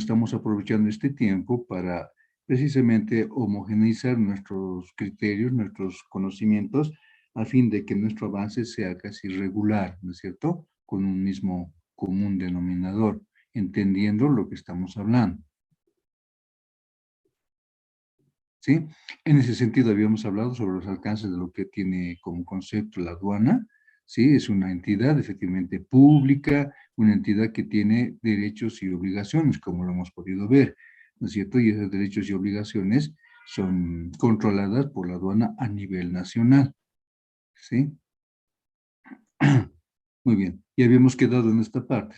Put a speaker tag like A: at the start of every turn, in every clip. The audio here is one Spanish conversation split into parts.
A: estamos aprovechando este tiempo para precisamente homogeneizar nuestros criterios, nuestros conocimientos, a fin de que nuestro avance sea casi regular, ¿no es cierto? Con un mismo común denominador, entendiendo lo que estamos hablando. ¿Sí? En ese sentido habíamos hablado sobre los alcances de lo que tiene como concepto la aduana. ¿Sí? Es una entidad efectivamente pública, una entidad que tiene derechos y obligaciones, como lo hemos podido ver, ¿no es cierto? Y esos derechos y obligaciones son controladas por la aduana a nivel nacional. ¿Sí? Muy bien. Y habíamos quedado en esta parte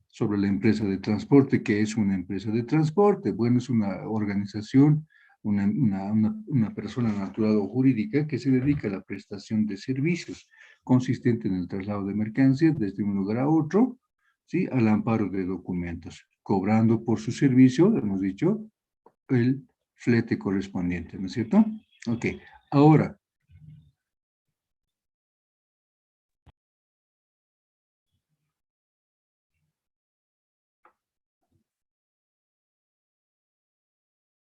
A: sobre la empresa de transporte. ¿Qué es una empresa de transporte? Bueno, es una organización, una persona natural o jurídica que se dedica a la prestación de servicios, consistente en el traslado de mercancías desde un lugar a otro, ¿sí? Al amparo de documentos, cobrando por su servicio, hemos dicho, el flete correspondiente, ¿no es cierto? Ok, ahora,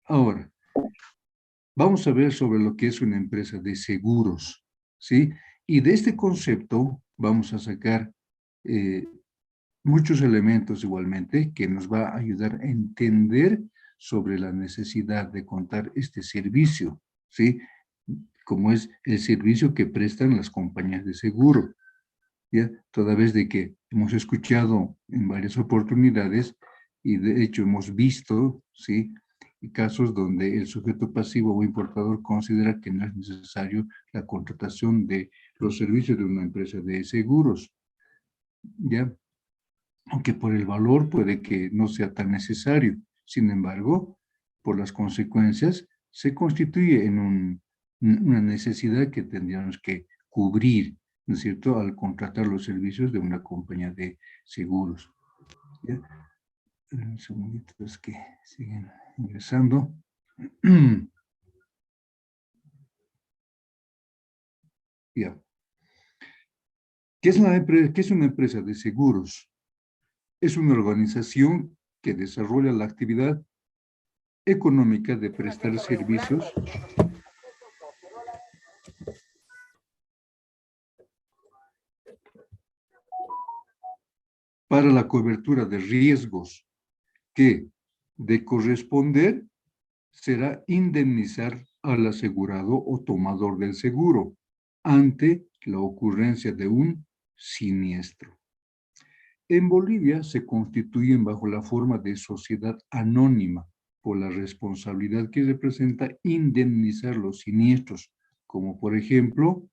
A: ahora, vamos a ver sobre lo que es una empresa de seguros, ¿sí? Y de este concepto vamos a sacar eh, muchos elementos igualmente que nos va a ayudar a entender sobre la necesidad de contar este servicio, ¿sí? Como es el servicio que prestan las compañías de seguro, ¿ya? Toda vez de que hemos escuchado en varias oportunidades y de hecho hemos visto, ¿sí? Casos donde el sujeto pasivo o importador considera que no es necesario la contratación de los servicios de una empresa de seguros, ¿ya? Aunque por el valor puede que no sea tan necesario. Sin embargo, por las consecuencias, se constituye en una necesidad que tendríamos que cubrir, ¿no es cierto?, al contratar los servicios de una compañía de seguros. ¿Ya? Un segundito, es que siguen ingresando. Ya. ¿Qué es una empresa de seguros? Es una organización que desarrolla la actividad económica de prestar servicios para la cobertura de riesgos que, de corresponder, será indemnizar al asegurado o tomador del seguro ante la ocurrencia de un siniestro. En Bolivia se constituyen bajo la forma de sociedad anónima por la responsabilidad que representa indemnizar los siniestros, como por ejemplo,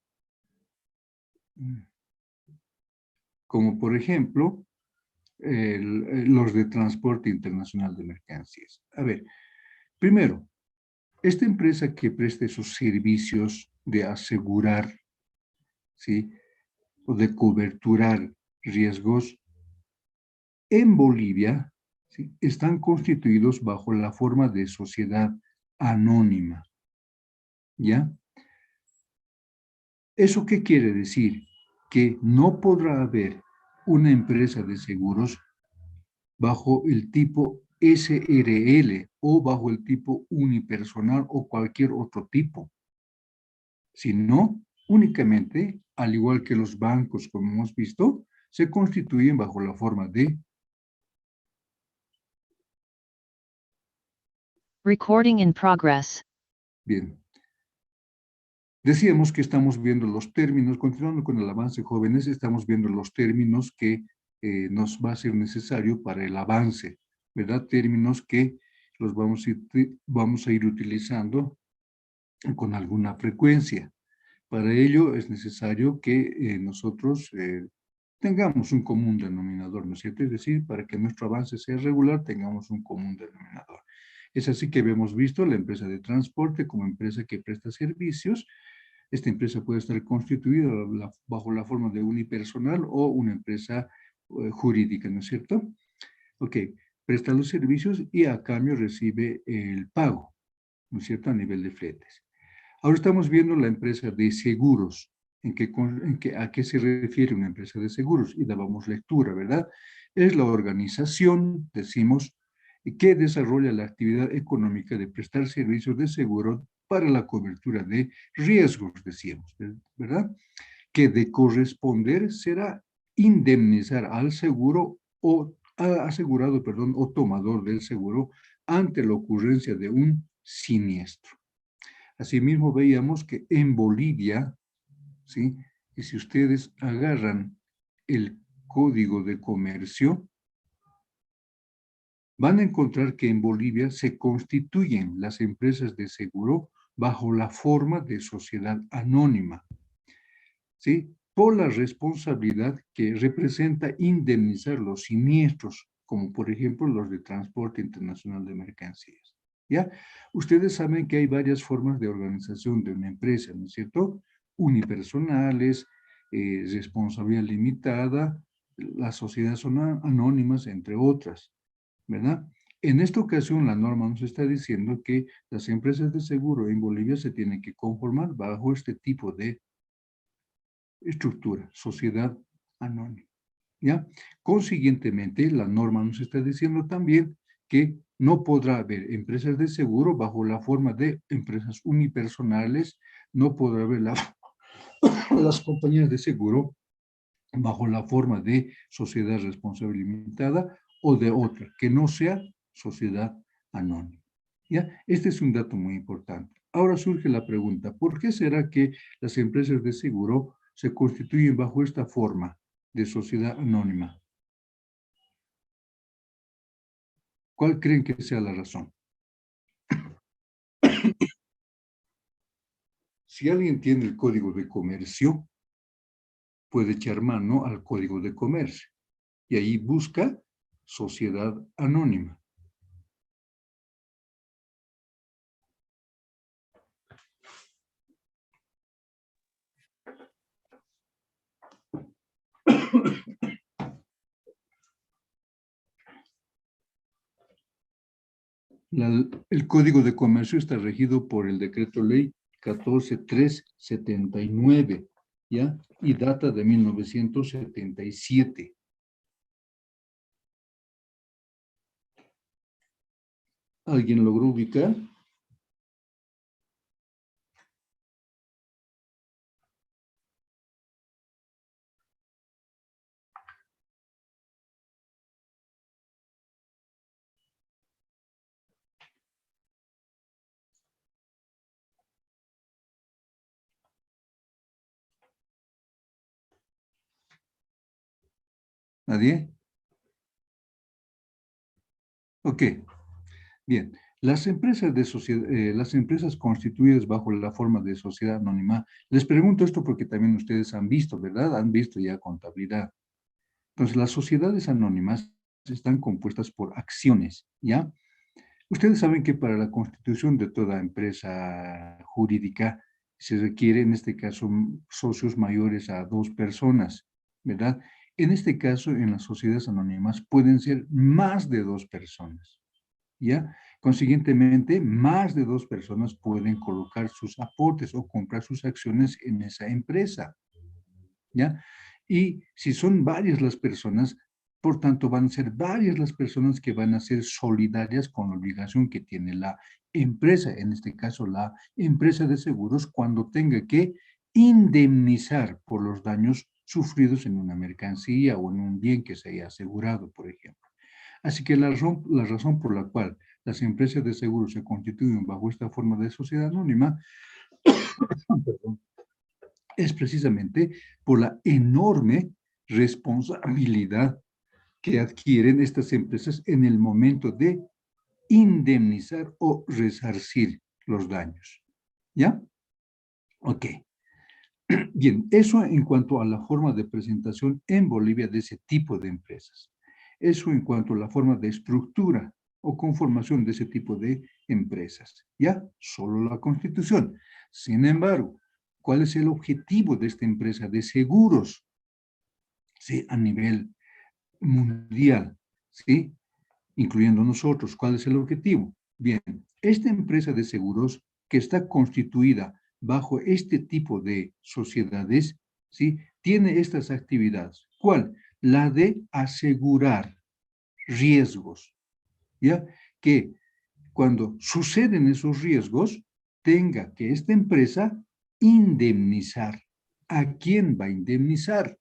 A: los de transporte internacional de mercancías. A ver, primero, esta empresa que preste esos servicios de asegurar, ¿sí?, o de coberturar riesgos, en Bolivia, ¿sí?, están constituidos bajo la forma de sociedad anónima, ¿ya? ¿Eso qué quiere decir? Que no podrá haber una empresa de seguros bajo el tipo SRL o bajo el tipo unipersonal o cualquier otro tipo, sino únicamente, al igual que los bancos, como hemos visto, se constituyen bajo la forma de...
B: Recording in progress.
A: Bien. Decíamos que estamos viendo los términos, continuando con el avance, jóvenes, estamos viendo los términos que nos va a ser necesario para el avance, ¿verdad? Términos que los vamos a ir utilizando con alguna frecuencia. Para ello es necesario que nosotros tengamos un común denominador, ¿no es cierto? Es decir, para que nuestro avance sea regular, tengamos un común denominador. Es así que hemos visto la empresa de transporte como empresa que presta servicios. Esta empresa puede estar constituida bajo la forma de unipersonal o una empresa jurídica, ¿no es cierto? Ok, presta los servicios y a cambio recibe el pago, ¿no es cierto?, a nivel de fletes. Ahora estamos viendo la empresa de seguros. ¿A qué se refiere una empresa de seguros? Y dábamos lectura, ¿verdad? Es la organización, decimos, que desarrolla la actividad económica de prestar servicios de seguro para la cobertura de riesgos, decíamos, ¿verdad? Que de corresponder será indemnizar al seguro o asegurado, perdón, o tomador del seguro ante la ocurrencia de un siniestro. Asimismo, veíamos que en Bolivia, ¿sí? Y si ustedes agarran el Código de Comercio, van a encontrar que en Bolivia se constituyen las empresas de seguro bajo la forma de sociedad anónima, ¿sí? Por la responsabilidad que representa indemnizar los siniestros, como por ejemplo los de transporte internacional de mercancías. ¿Ya? Ustedes saben que hay varias formas de organización de una empresa, ¿no es cierto? Unipersonales, responsabilidad limitada, las sociedades son anónimas, entre otras, ¿verdad? En esta ocasión, la norma nos está diciendo que las empresas de seguro en Bolivia se tienen que conformar bajo este tipo de estructura, sociedad anónima. ¿Ya? Consiguientemente, la norma nos está diciendo también que no podrá haber empresas de seguro bajo la forma de empresas unipersonales, no podrá haber las compañías de seguro bajo la forma de sociedad responsable limitada o de otra, que no sea sociedad anónima. ¿Ya? Este es un dato muy importante. Ahora surge la pregunta, ¿por qué será que las empresas de seguro se constituyen bajo esta forma de sociedad anónima? ¿Cuál creen que sea la razón? Si alguien tiene el Código de Comercio, puede echar mano al Código de Comercio y ahí busca sociedad anónima. El Código de Comercio está regido por el Decreto Ley 14379, ¿ya? Y data de 1977. ¿Alguien logró ubicar? ¿Nadie? Ok, bien. Las empresas constituidas bajo la forma de sociedad anónima, les pregunto esto porque también ustedes han visto, ¿verdad? Han visto ya contabilidad. Entonces, las sociedades anónimas están compuestas por acciones, ¿ya? Ustedes saben que para la constitución de toda empresa jurídica se requiere, en este caso, socios mayores a 2 personas, ¿verdad? En este caso, en las sociedades anónimas pueden ser más de 2 personas, ¿ya? Consiguientemente, más de 2 personas pueden colocar sus aportes o comprar sus acciones en esa empresa, ¿ya? Y si son varias las personas, por tanto, van a ser varias las personas que van a ser solidarias con la obligación que tiene la empresa, en este caso la empresa de seguros, cuando tenga que indemnizar por los daños sufridos en una mercancía o en un bien que se haya asegurado, por ejemplo. Así que la razón por la cual las empresas de seguros se constituyen bajo esta forma de sociedad anónima, perdón, es precisamente por la enorme responsabilidad que adquieren estas empresas en el momento de indemnizar o resarcir los daños. ¿Ya? Ok. Bien, eso en cuanto a la forma de presentación en Bolivia de ese tipo de empresas. Eso en cuanto a la forma de estructura o conformación de ese tipo de empresas. ¿Ya? Solo la Constitución. Sin embargo, ¿cuál es el objetivo de esta empresa de seguros? ¿Sí? A nivel mundial, ¿sí? Incluyendo nosotros. ¿Cuál es el objetivo? Bien, esta empresa de seguros que está constituida bajo este tipo de sociedades, ¿sí? Tiene estas actividades. ¿Cuál? La de asegurar riesgos, ¿ya? Que cuando suceden esos riesgos, tenga que esta empresa indemnizar. ¿A quién va a indemnizar?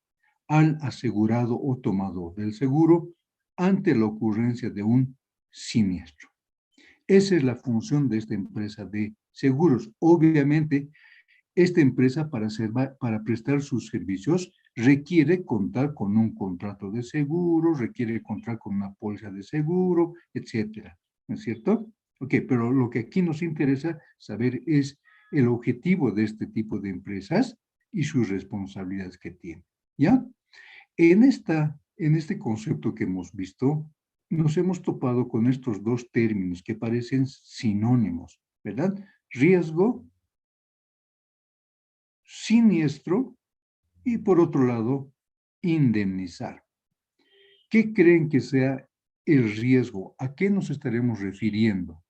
A: Al asegurado o tomador del seguro ante la ocurrencia de un siniestro. Esa es la función de esta empresa de seguros. Obviamente, esta empresa para prestar sus servicios requiere contar con un contrato de seguro, requiere contar con una póliza de seguro, etcétera. ¿No es cierto? Ok, pero lo que aquí nos interesa saber es el objetivo de este tipo de empresas y sus responsabilidades que tienen. ¿Ya? En este concepto que hemos visto, nos hemos topado con estos dos términos que parecen sinónimos, ¿verdad? Riesgo, siniestro y por otro lado, indemnizar. ¿Qué creen que sea el riesgo? ¿A qué nos estaremos refiriendo?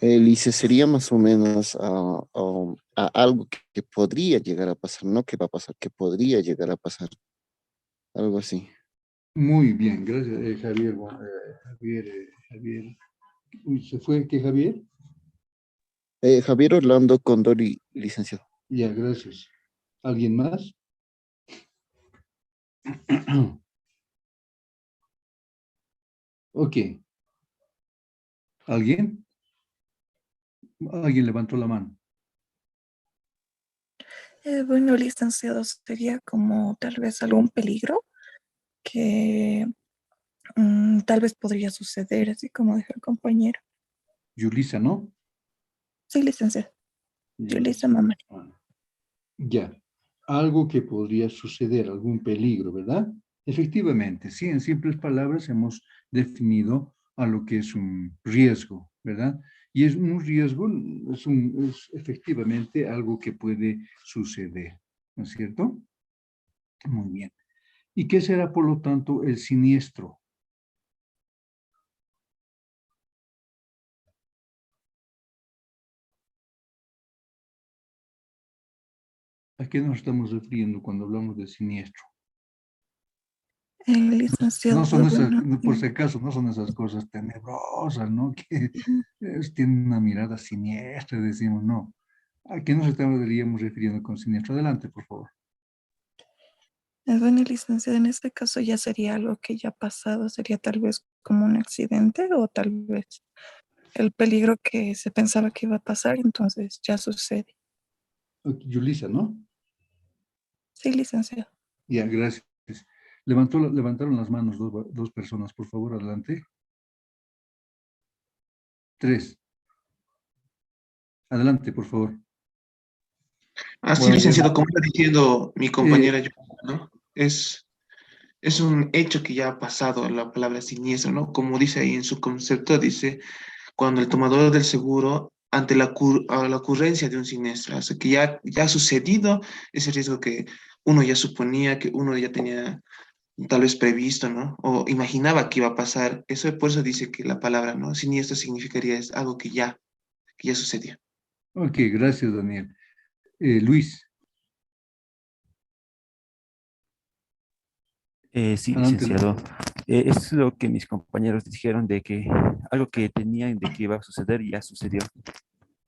C: Lice, sería más o menos a algo que podría llegar a pasar, no que va a pasar, que podría llegar a pasar, algo así.
A: Muy bien, gracias, Javier. Javier. Uy, ¿se fue qué, Javier?
C: Javier Orlando Condori, licenciado.
A: Ya, gracias. ¿Alguien más? Ok. ¿Alguien? ¿Alguien levantó la mano?
D: Bueno, licenciado, sería como tal vez algún peligro que tal vez podría suceder, así como dijo el compañero.
A: Yulisa, ¿no?
D: Sí, licenciado. Yulisa
A: Yulisa.
D: Mamani.
A: Ah, ya. Algo que podría suceder, algún peligro, ¿verdad? Efectivamente, sí, en simples palabras hemos definido a lo que es un riesgo, ¿verdad? Y es un riesgo, es efectivamente algo que puede suceder, ¿no es cierto? Muy bien. ¿Y qué será, por lo tanto, el siniestro? ¿A qué nos estamos refiriendo cuando hablamos de siniestro? No
D: Licenciado,
A: son esas,
D: bueno,
A: por si acaso, no son esas cosas tenebrosas, ¿no? Que tienen una mirada siniestra, decimos, no. ¿A qué nos estaríamos refiriendo con siniestro? Adelante, por favor.
D: bueno, licenciado, en este caso ya sería algo que ya ha pasado, sería tal vez como un accidente o tal vez el peligro que se pensaba que iba a pasar, entonces ya sucede.
A: Yulisa, ¿no?
D: Sí, licenciado.
A: Ya, gracias. Levantaron las manos dos personas, por favor, adelante. Tres. Adelante, por favor.
E: Así,
A: Buenos días.
E: licenciado, como está diciendo mi
A: Eh,
E: compañera, ¿no? Es un hecho que ya ha pasado la palabra siniestro, ¿no? Como dice ahí en su concepto, dice, cuando el tomador del seguro, ante a la ocurrencia de un siniestro, o sea, que ya ha sucedido ese riesgo que uno ya suponía, que uno ya tenía tal vez previsto, ¿no? O imaginaba que iba a pasar. Eso por eso dice que la palabra, ¿no? Siniestro significaría es algo que ya sucedió.
A: ok, gracias, Daniel. Luis,
F: Sí,
A: adelante.
F: licenciado. Es lo que mis compañeros dijeron de que algo que tenían de que iba a suceder ya sucedió.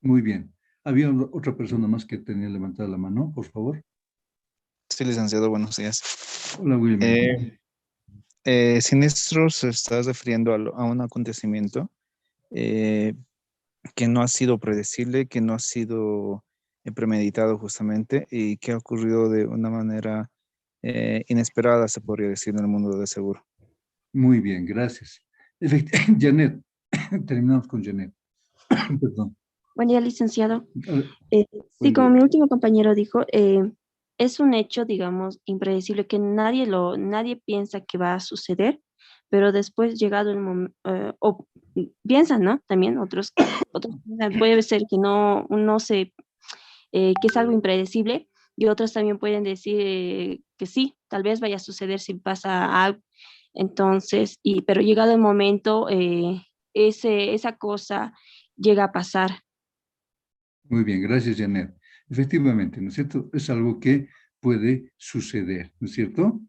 A: Muy bien. Había otra persona más que tenía levantada la mano, por favor.
G: Sí, licenciado, buenos días.
A: Hola, Wilmer.
G: Siniestro se está refiriendo a un acontecimiento eh, que no ha sido predecible, que no ha sido premeditado justamente y que ha ocurrido de una manera inesperada, se podría decir, en el mundo del seguro.
A: Muy bien, gracias. Janet, terminamos con Janet. Perdón.
H: Buen día, licenciado.
A: Eh,
H: Sí,
A: Buen
H: como
A: día.
H: mi último compañero dijo, es un hecho, digamos, impredecible que nadie piensa que va a suceder, pero después llegado el momento, o piensan, ¿no? También otros piensan, puede ser que no se, que es algo impredecible, y otros también pueden decir que sí, tal vez vaya a suceder si pasa algo. Entonces, pero llegado el momento, esa cosa llega a pasar.
A: Muy bien, gracias, Janet. Efectivamente, ¿no es cierto? Es algo que puede suceder, ¿no es cierto?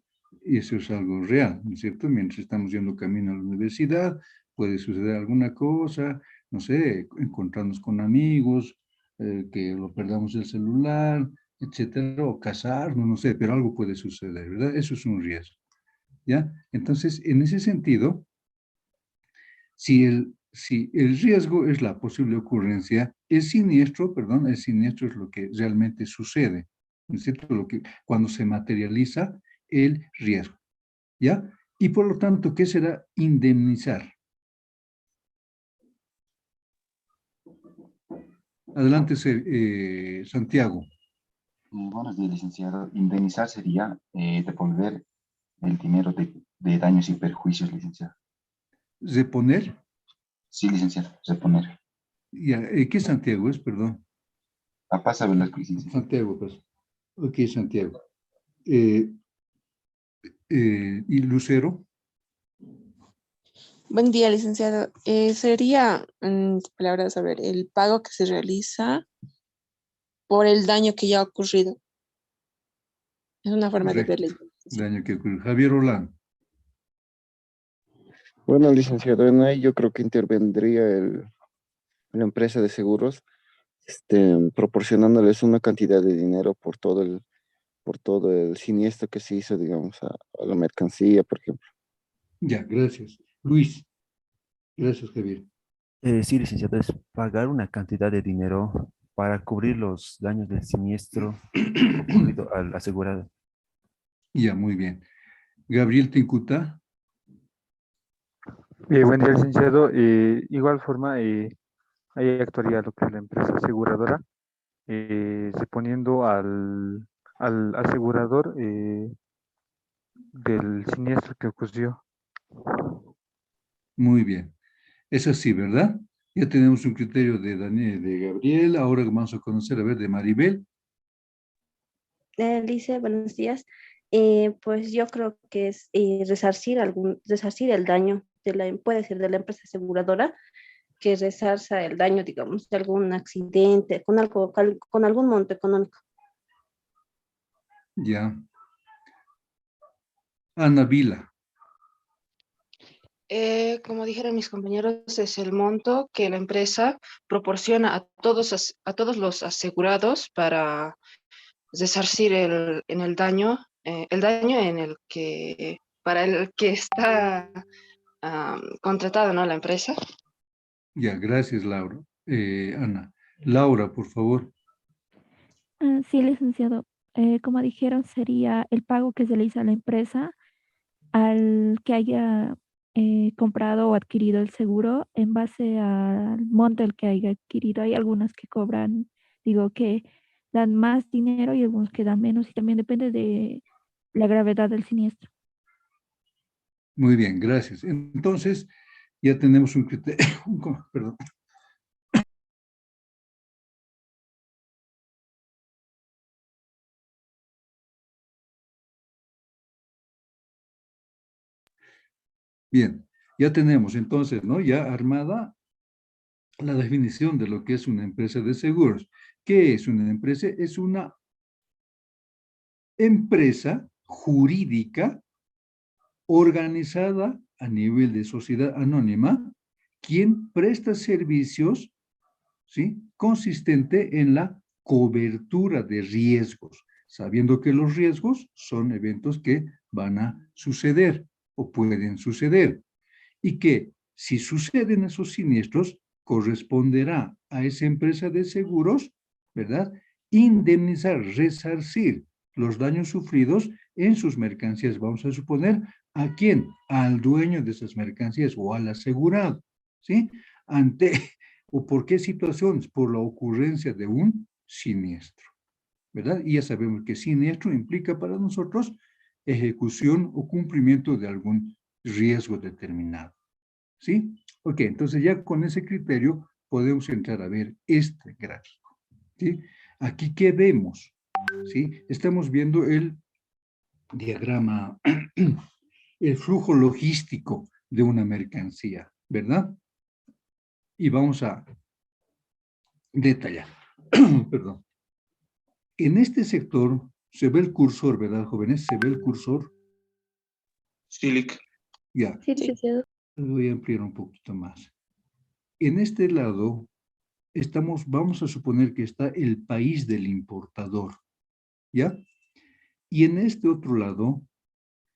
A: Y eso es algo real, ¿no es cierto? Mientras estamos yendo camino a la universidad, puede suceder alguna cosa, no sé, encontrarnos con amigos, que lo perdamos el celular, etcétera, o casarnos, no sé, pero algo puede suceder, ¿verdad? Eso es un riesgo, ¿ya? Entonces, en ese sentido, si el riesgo es la posible ocurrencia, el siniestro es lo que realmente sucede, ¿no es cierto? Cuando se materializa el riesgo, ¿ya? Y por lo tanto, ¿qué será indemnizar? Adelante, Santiago.
I: Buenos días, licenciado. Indemnizar sería devolver el dinero de daños y perjuicios, licenciado.
A: Reponer,
I: Sí, licenciado, reponer.
A: ya, ¿qué Santiago es? Perdón.
I: A pasa Velasco, licenciado.
A: Santiago, pues. Ok, Santiago. ¿Y Lucero?
J: Buen día, licenciado. Sería, en palabras, a ver, el pago que se realiza por el daño que ya ha ocurrido. Es una forma de
A: Correcto.
J: verlo.
A: Daño que ocurre. Javier Olán.
C: Bueno, licenciado, en ahí yo creo que intervendría la empresa de seguros, proporcionándoles una cantidad de dinero por todo el siniestro que se hizo, digamos, a la mercancía, por ejemplo.
A: Ya, gracias. Luis. Gracias, Javier.
F: Sí, licenciado, es pagar una cantidad de dinero para cubrir los daños del siniestro ocurrido al asegurado.
A: Ya, muy bien. Gabriel Tincuta.
K: Buen día, licenciado. Igual forma, ahí actuaría lo que es la empresa aseguradora, reponiendo al asegurador del siniestro que ocurrió.
A: Muy bien. Es así, ¿verdad? Ya tenemos un criterio de Daniel, de Gabriel. Ahora vamos a conocer, a ver, de Maribel.
H: Lice, buenos días. Pues yo creo que es resarcir el daño puede ser de la empresa aseguradora, que resarza el daño, digamos, de algún accidente, con algún monto económico.
A: Ya. Ana Vila.
J: Como dijeron mis compañeros, es el monto que la empresa proporciona a todos los asegurados para resarcir el daño para el que está contratado, ¿no? La empresa.
A: Ya, gracias, Laura. Ana. Laura, por favor.
L: Sí, licenciado. Como dijeron, sería el pago que se le hizo a la empresa al que haya comprado o adquirido el seguro en base al monto el que haya adquirido. Hay algunas que cobran, digo, que dan más dinero y algunos que dan menos y también depende de la gravedad del siniestro.
A: Muy bien, gracias. Entonces, ya tenemos un criterio, perdón. Bien, ya tenemos entonces, ¿no? Ya armada la definición de lo que es una empresa de seguros. ¿Qué es una empresa? Es una empresa jurídica organizada a nivel de sociedad anónima, quien presta servicios, ¿sí? Consistente en la cobertura de riesgos, sabiendo que los riesgos son eventos que van a suceder o pueden suceder, y que si suceden esos siniestros, corresponderá a esa empresa de seguros, ¿verdad? Indemnizar, resarcir los daños sufridos en sus mercancías. Vamos a suponer, ¿a quién? Al dueño de esas mercancías o al asegurado, ¿sí? ¿O por qué situaciones? Por la ocurrencia de un siniestro, ¿verdad? Y ya sabemos que siniestro implica para nosotros ejecución o cumplimiento de algún riesgo determinado, ¿sí? Ok, entonces ya con ese criterio podemos entrar a ver este gráfico, ¿sí? Aquí, ¿qué vemos? ¿Sí? Estamos viendo el diagrama, el flujo logístico de una mercancía, ¿verdad? Y vamos a detallar, perdón. En este sector se ve el cursor, ¿verdad, jóvenes? ¿Se ve el cursor?
E: Sí, Lic.
A: Ya.
H: Sí, licenciado.
A: Voy a ampliar un poquito más. En este lado, vamos a suponer que está el país del importador, ¿ya? Y en este otro lado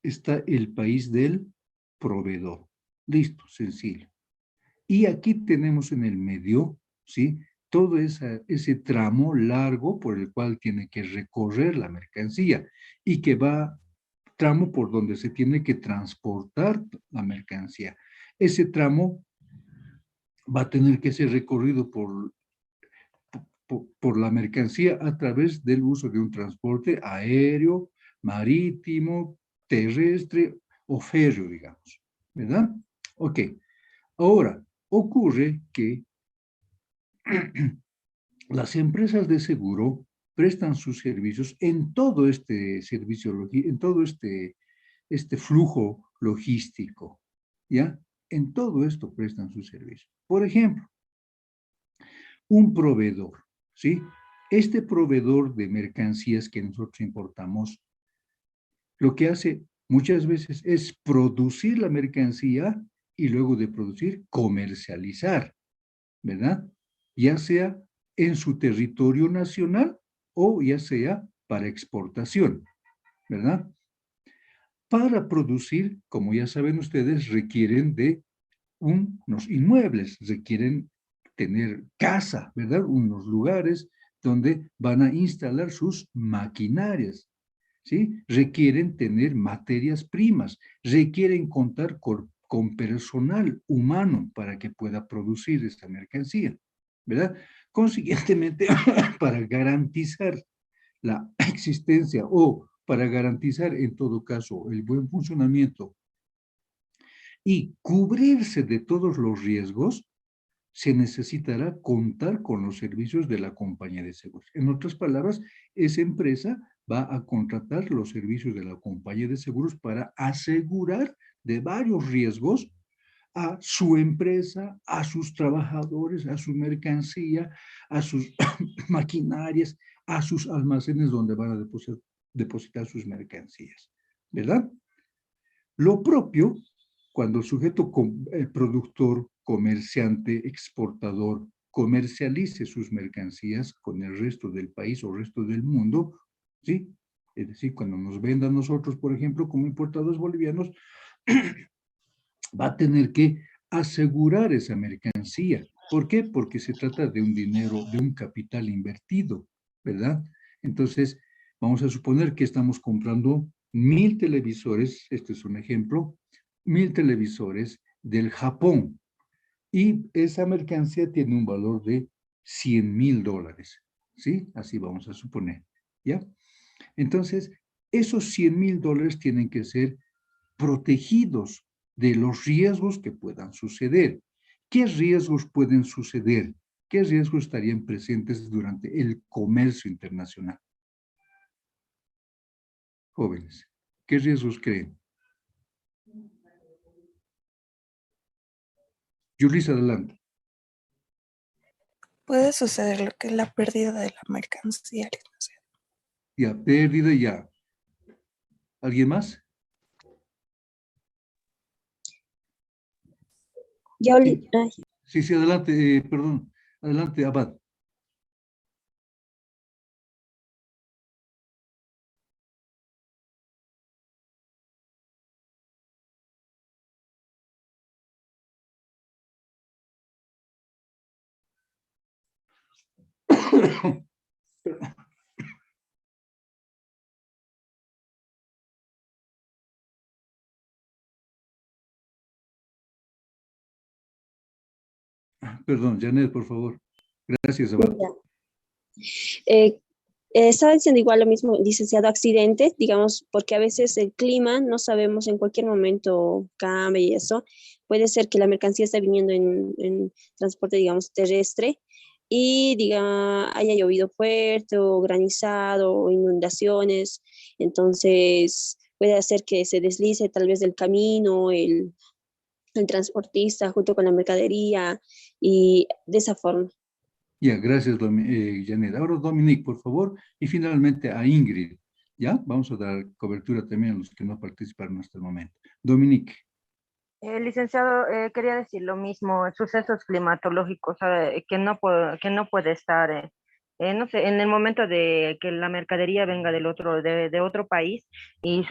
A: está el país del proveedor. Listo, sencillo. Y aquí tenemos en el medio, ¿sí? Todo ese tramo largo por el cual tiene que recorrer la mercancía y que va, tramo por donde se tiene que transportar la mercancía. Ese tramo va a tener que ser recorrido por la mercancía a través del uso de un transporte aéreo, marítimo, terrestre o férreo, digamos, ¿verdad? Ok, ahora ocurre que las empresas de seguro prestan sus servicios en todo este servicio, en todo este flujo logístico, ¿ya? En todo esto prestan sus servicios. Por ejemplo, un proveedor, ¿sí? Este proveedor de mercancías que nosotros importamos, lo que hace muchas veces es producir la mercancía y luego de producir, comercializar, ¿verdad? Ya sea en su territorio nacional o ya sea para exportación, ¿verdad? Para producir, como ya saben ustedes, requieren de unos inmuebles, requieren tener casa, ¿verdad? Unos lugares donde van a instalar sus maquinarias, ¿sí? Requieren tener materias primas, requieren contar con personal humano para que pueda producir esta mercancía, ¿verdad? Consiguientemente, para garantizar la existencia o para garantizar en todo caso el buen funcionamiento y cubrirse de todos los riesgos, se necesitará contar con los servicios de la compañía de seguros. En otras palabras, esa empresa va a contratar los servicios de la compañía de seguros para asegurar de varios riesgos a su empresa, a sus trabajadores, a su mercancía, a sus maquinarias, a sus almacenes donde van a depositar sus mercancías, ¿verdad? Lo propio, cuando el sujeto productor, comerciante, exportador, comercialice sus mercancías con el resto del país o resto del mundo, ¿sí? Es decir, cuando nos venda a nosotros, por ejemplo, como importadores bolivianos, va a tener que asegurar esa mercancía. ¿Por qué? Porque se trata de un dinero, de un capital invertido, ¿verdad? Entonces, vamos a suponer que estamos comprando 1000 televisores, este es un ejemplo, 1000 televisores del Japón, y esa mercancía tiene un valor de $100,000, ¿sí? Así vamos a suponer, ¿ya? Entonces, esos $100,000 tienen que ser protegidos de los riesgos que puedan suceder. ¿Qué riesgos pueden suceder? ¿Qué riesgos estarían presentes durante el comercio internacional? Jóvenes, ¿qué riesgos creen? Yulis, adelante.
D: Puede suceder lo que es la pérdida de la mercancía, licenciado.
A: Ya, pérdida ya. ¿Alguien más? Sí, adelante, perdón. Adelante, Abad. Perdón, Janet, por favor. Gracias, Abad.
H: Estaba diciendo igual lo mismo, licenciado, accidentes, digamos, porque a veces el clima no sabemos, en cualquier momento cambia y eso. Puede ser que la mercancía esté viniendo en transporte, digamos, terrestre y haya llovido fuerte o granizado o inundaciones. Entonces puede hacer que se deslice tal vez del camino el transportista junto con la mercadería y de esa forma.
A: Ya, gracias, Janet. Ahora Dominique, por favor, y finalmente a Ingrid. ¿Ya? Vamos a dar cobertura también a los que no participaron hasta el momento. Dominique.
M: Licenciado, quería decir lo mismo, sucesos climatológicos que no puede estar, no sé, en el momento de que la mercadería venga de otro país y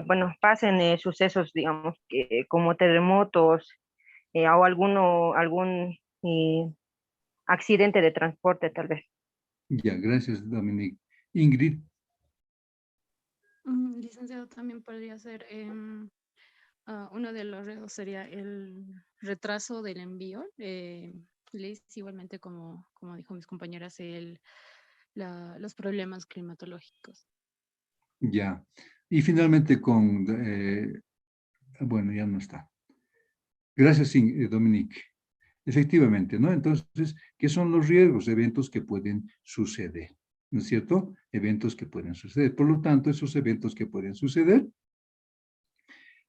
M: bueno, pasen sucesos, digamos, como terremotos o algún accidente de transporte, tal vez.
A: Ya, gracias, Dominique. Ingrid.
N: Licenciado, también podría ser, uno de los riesgos sería el retraso del envío. Liz, igualmente como dijo mis compañeras, los problemas climatológicos.
A: Ya. Y finalmente bueno, ya no está. Gracias, Dominique. Efectivamente, ¿no? Entonces, ¿qué son los riesgos? Eventos que pueden suceder, ¿no es cierto? Eventos que pueden suceder. Por lo tanto, esos eventos que pueden suceder,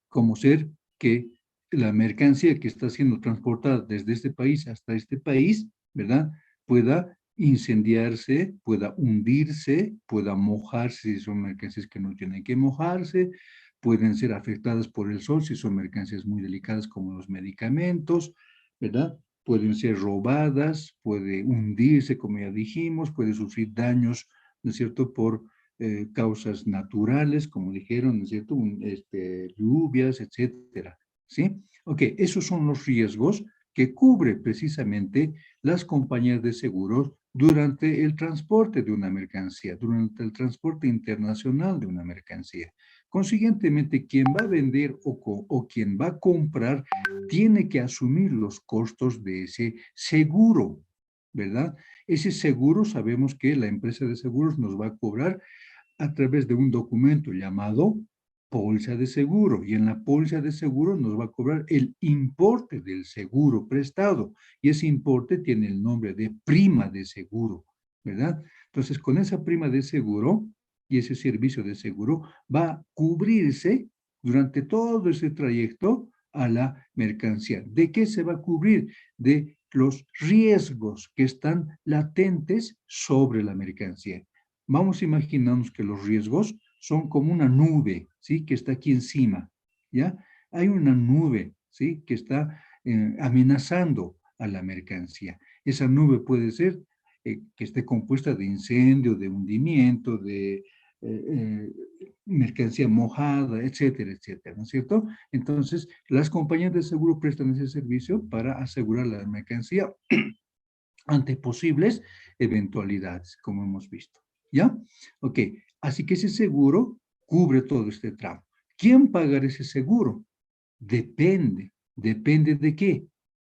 A: como ser que la mercancía que está siendo transportada desde este país hasta este país, ¿verdad? Pueda incendiarse, pueda hundirse, pueda mojarse si son mercancías que no tienen que mojarse, pueden ser afectadas por el sol si son mercancías muy delicadas como los medicamentos, ¿verdad? Pueden ser robadas, puede hundirse, como ya dijimos, puede sufrir daños, ¿no es cierto?, por causas naturales, como dijeron, ¿no es cierto?, lluvias, etcétera, ¿sí? Ok, esos son los riesgos que cubre precisamente las compañías de seguros durante el transporte de una mercancía, durante el transporte internacional de una mercancía. Consiguientemente, quien va a vender o quien va a comprar tiene que asumir los costos de ese seguro, ¿verdad? Ese seguro sabemos que la empresa de seguros nos va a cobrar a través de un documento llamado póliza de seguro, y en la póliza de seguro nos va a cobrar el importe del seguro prestado, y ese importe tiene el nombre de prima de seguro, ¿verdad? Entonces, con esa prima de seguro y ese servicio de seguro va a cubrirse durante todo ese trayecto a la mercancía. ¿De qué se va a cubrir? De los riesgos que están latentes sobre la mercancía. Vamos a imaginarnos que los riesgos son como una nube, ¿sí? Que está aquí encima, ¿ya? Hay una nube, ¿sí? Que está amenazando a la mercancía. Esa nube puede ser que esté compuesta de incendio, de hundimiento, de mercancía mojada, etcétera, etcétera, ¿no es cierto? Entonces, las compañías de seguro prestan ese servicio para asegurar la mercancía ante posibles eventualidades, como hemos visto. ¿Ya? Ok, así que ese seguro cubre todo este tramo. ¿Quién pagará ese seguro? Depende. ¿Depende de qué?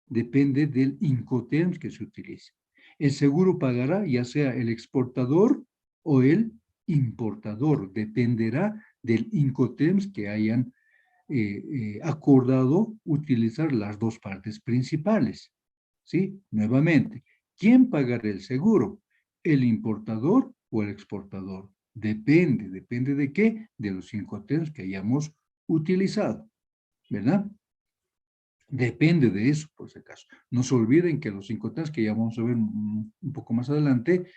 A: Depende del Incoterms que se utilice. El seguro pagará ya sea el exportador o el importador. Dependerá del Incoterms que hayan acordado utilizar las dos partes principales. ¿Sí? Nuevamente, ¿quién pagará el seguro? ¿El importador o el exportador? Depende de qué, de los Incoterms que hayamos utilizado, ¿verdad? Depende de eso, por si acaso. No se olviden que los Incoterms, que ya vamos a ver un poco más adelante,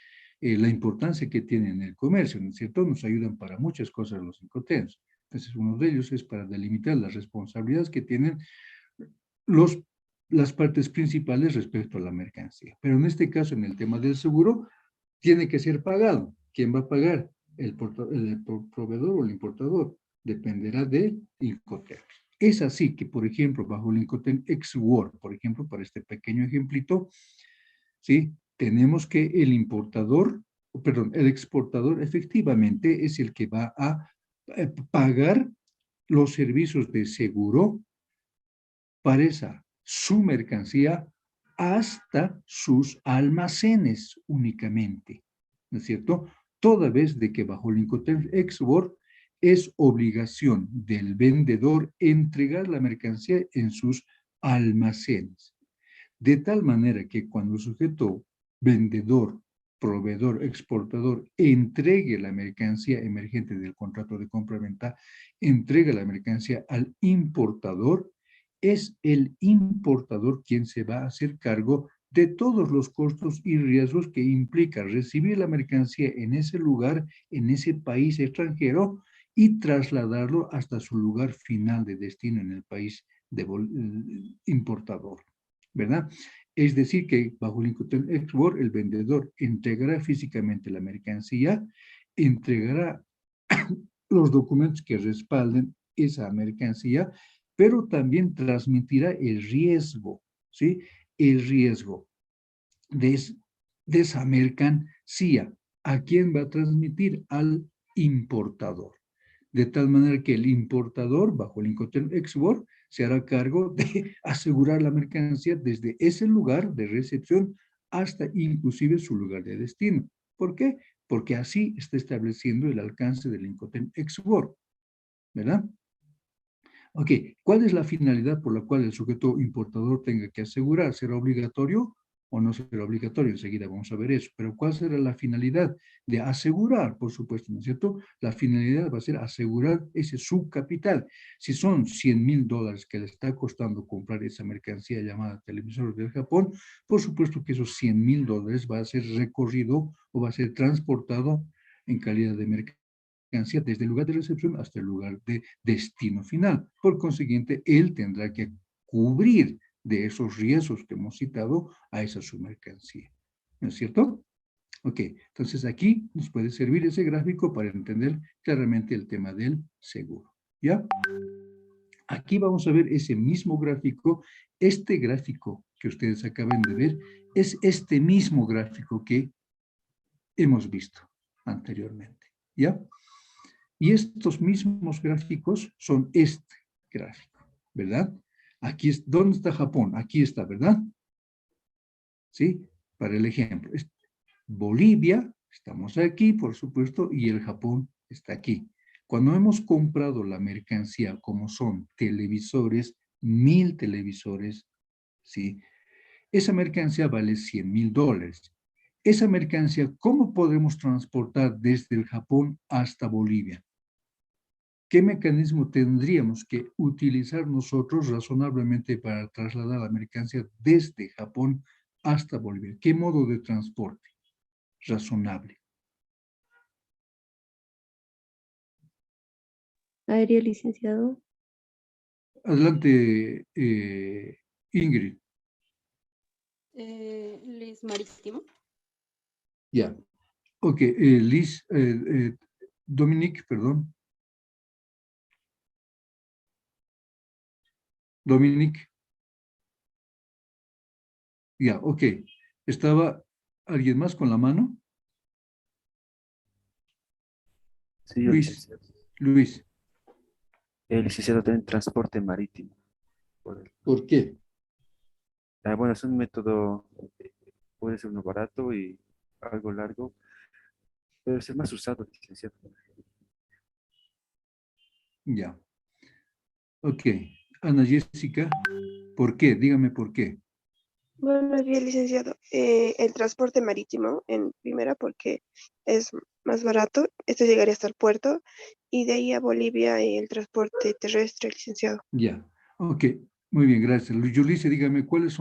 A: la importancia que tienen en el comercio, ¿no es cierto? Nos ayudan para muchas cosas los Incoterms. Entonces, uno de ellos es para delimitar las responsabilidades que tienen las partes principales respecto a la mercancía. Pero en este caso, en el tema del seguro, tiene que ser pagado. ¿Quién va a pagar? ¿El proveedor o el importador? Dependerá del Incoterm. Es así que, por ejemplo, bajo el Incoterm ex-work, por ejemplo, para este pequeño ejemplito, ¿sí? Tenemos que el exportador efectivamente es el que va a pagar los servicios de seguro para su mercancía hasta sus almacenes únicamente, ¿no es cierto? Toda vez de que bajo el Incoterms ex-work es obligación del vendedor entregar la mercancía en sus almacenes. De tal manera que cuando el sujeto vendedor, proveedor, exportador entregue la mercancía emergente del contrato de compra-venta, entrega la mercancía al importador, es el importador quien se va a hacer cargo de todos los costos y riesgos que implica recibir la mercancía en ese lugar, en ese país extranjero, y trasladarlo hasta su lugar final de destino en el país importador, ¿verdad? Es decir, que bajo el Incoterm-Export, el vendedor entregará físicamente la mercancía, entregará los documentos que respalden esa mercancía, pero también transmitirá el riesgo, ¿sí? El riesgo de esa mercancía. ¿A quién va a transmitir? Al importador. De tal manera que el importador, bajo el Incoterm-Export, se hará cargo de asegurar la mercancía desde ese lugar de recepción hasta inclusive su lugar de destino. ¿Por qué? Porque así está estableciendo el alcance del Incoterm-Export, ¿verdad? Ok, ¿cuál es la finalidad por la cual el sujeto importador tenga que asegurar? ¿Será obligatorio o no será obligatorio? Enseguida vamos a ver eso. Pero ¿cuál será la finalidad de asegurar? Por supuesto, ¿no es cierto? La finalidad va a ser asegurar ese subcapital. Si son $100,000 que le está costando comprar esa mercancía llamada televisor del Japón, por supuesto que esos $100,000 va a ser recorrido o va a ser transportado en calidad de mercancía desde el lugar de recepción hasta el lugar de destino final. Por consiguiente, él tendrá que cubrir de esos riesgos que hemos citado a esa su mercancía. ¿No es cierto? Ok, entonces aquí nos puede servir ese gráfico para entender claramente el tema del seguro. ¿Ya? Aquí vamos a ver ese mismo gráfico. Este gráfico que ustedes acaban de ver es este mismo gráfico que hemos visto anteriormente. ¿Ya? Y estos mismos gráficos son este gráfico, ¿verdad? Aquí es, ¿dónde está Japón? Aquí está, ¿verdad? ¿Sí? Para el ejemplo. Bolivia, estamos aquí, por supuesto, y el Japón está aquí. Cuando hemos comprado la mercancía, como son televisores, 1,000 televisores, ¿sí? Esa mercancía vale $100,000. Esa mercancía, ¿cómo podemos transportar desde el Japón hasta Bolivia? ¿Qué mecanismo tendríamos que utilizar nosotros razonablemente para trasladar la mercancía desde Japón hasta Bolivia? ¿Qué modo de transporte razonable?
H: Aéreo, licenciado.
A: Adelante, Ingrid.
N: Liz Marítimo.
A: Ya. Ok, Liz, Dominique, perdón. Dominique. Ya, ok. ¿Estaba alguien más con la mano?
F: Sí,
A: Luis.
F: licenciado.
A: Luis.
F: El licenciado en transporte marítimo.
A: ¿Por qué?
F: Bueno, es un método, puede ser uno barato y algo largo, pero es el más usado, licenciado.
A: Ya. Ok. Ana Jessica, ¿por qué? Dígame por qué.
O: Buenos días, licenciado. El transporte marítimo, en primera, porque es más barato. Esto llegaría hasta el puerto y de ahí a Bolivia el transporte terrestre, licenciado.
A: Ya. Ok. Muy bien, gracias. Yulice, dígame, ¿cuáles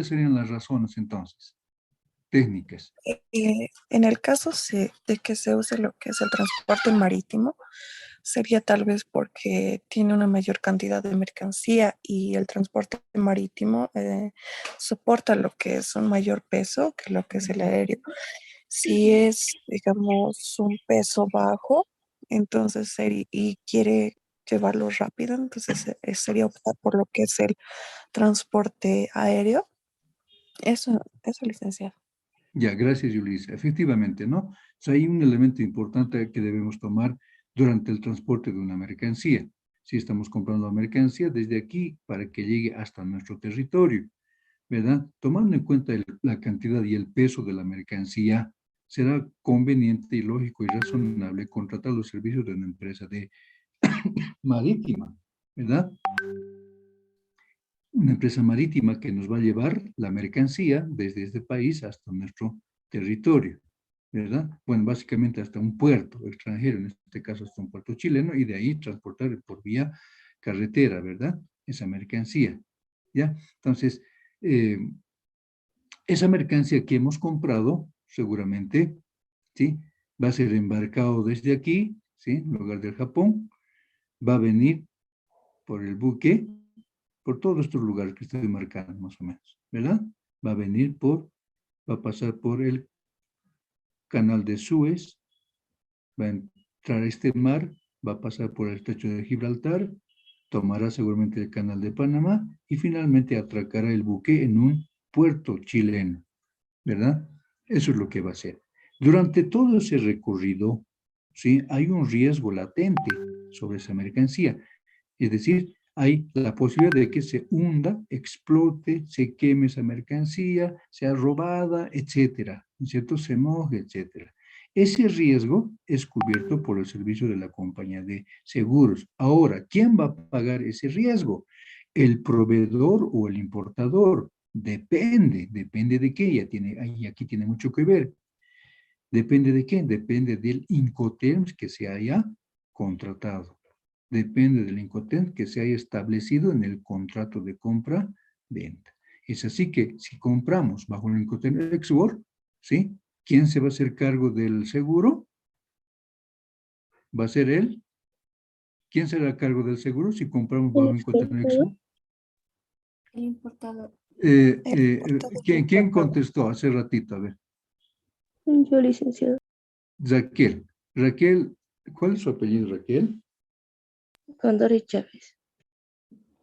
A: serían las razones entonces? Técnicas.
D: En el caso de que se use lo que es el transporte marítimo, sería tal vez porque tiene una mayor cantidad de mercancía y el transporte marítimo soporta lo que es un mayor peso que lo que es el aéreo. Si es, digamos, un peso bajo, entonces y quiere llevarlo rápido, entonces sería optar por lo que es el transporte aéreo. Eso, licenciado.
A: Ya, gracias, Yulisa. Efectivamente, ¿no? O sea, hay un elemento importante que debemos tomar durante el transporte de una mercancía. Si estamos comprando la mercancía desde aquí para que llegue hasta nuestro territorio, ¿verdad? Tomando en cuenta la cantidad y el peso de la mercancía, será conveniente y lógico y razonable contratar los servicios de una empresa marítima, ¿verdad? Una empresa marítima que nos va a llevar la mercancía desde este país hasta nuestro territorio, ¿verdad? Bueno, básicamente hasta un puerto extranjero, en este caso hasta un puerto chileno, y de ahí transportar por vía carretera, ¿verdad? Esa mercancía, ¿ya? Entonces, esa mercancía que hemos comprado, seguramente, ¿sí? Va a ser embarcado desde aquí, ¿sí? En lugar del Japón, va a venir por el buque, por todos estos lugares que estoy marcando más o menos, ¿verdad? Va a venir va a pasar por el canal de Suez, va a entrar a este mar, va a pasar por el estrecho de Gibraltar, tomará seguramente el canal de Panamá y finalmente atracará el buque en un puerto chileno, ¿verdad? Eso es lo que va a hacer. Durante todo ese recorrido, ¿sí? Hay un riesgo latente sobre esa mercancía. Es decir, hay la posibilidad de que se hunda, explote, se queme esa mercancía, sea robada, etcétera, ¿no es cierto? Se moje, etcétera. Ese riesgo es cubierto por el servicio de la compañía de seguros. Ahora, ¿quién va a pagar ese riesgo? ¿El proveedor o el importador? Depende de qué, y aquí tiene mucho que ver. ¿Depende de qué? Depende del Incoterms que se haya contratado. Depende del Incoterms que se haya establecido en el contrato de compra-venta. Es así que si compramos bajo el Incoterms Export, ¿sí? ¿Quién se va a hacer cargo del seguro? ¿Va a ser él? ¿Quién será a cargo del seguro si compramos bajo el Incoterms Export?
O: El importador.
A: ¿Quién contestó hace ratito? A ver.
O: Yo, licenciado.
A: Raquel. Raquel, ¿cuál es su apellido, Raquel?
O: Condori Chávez.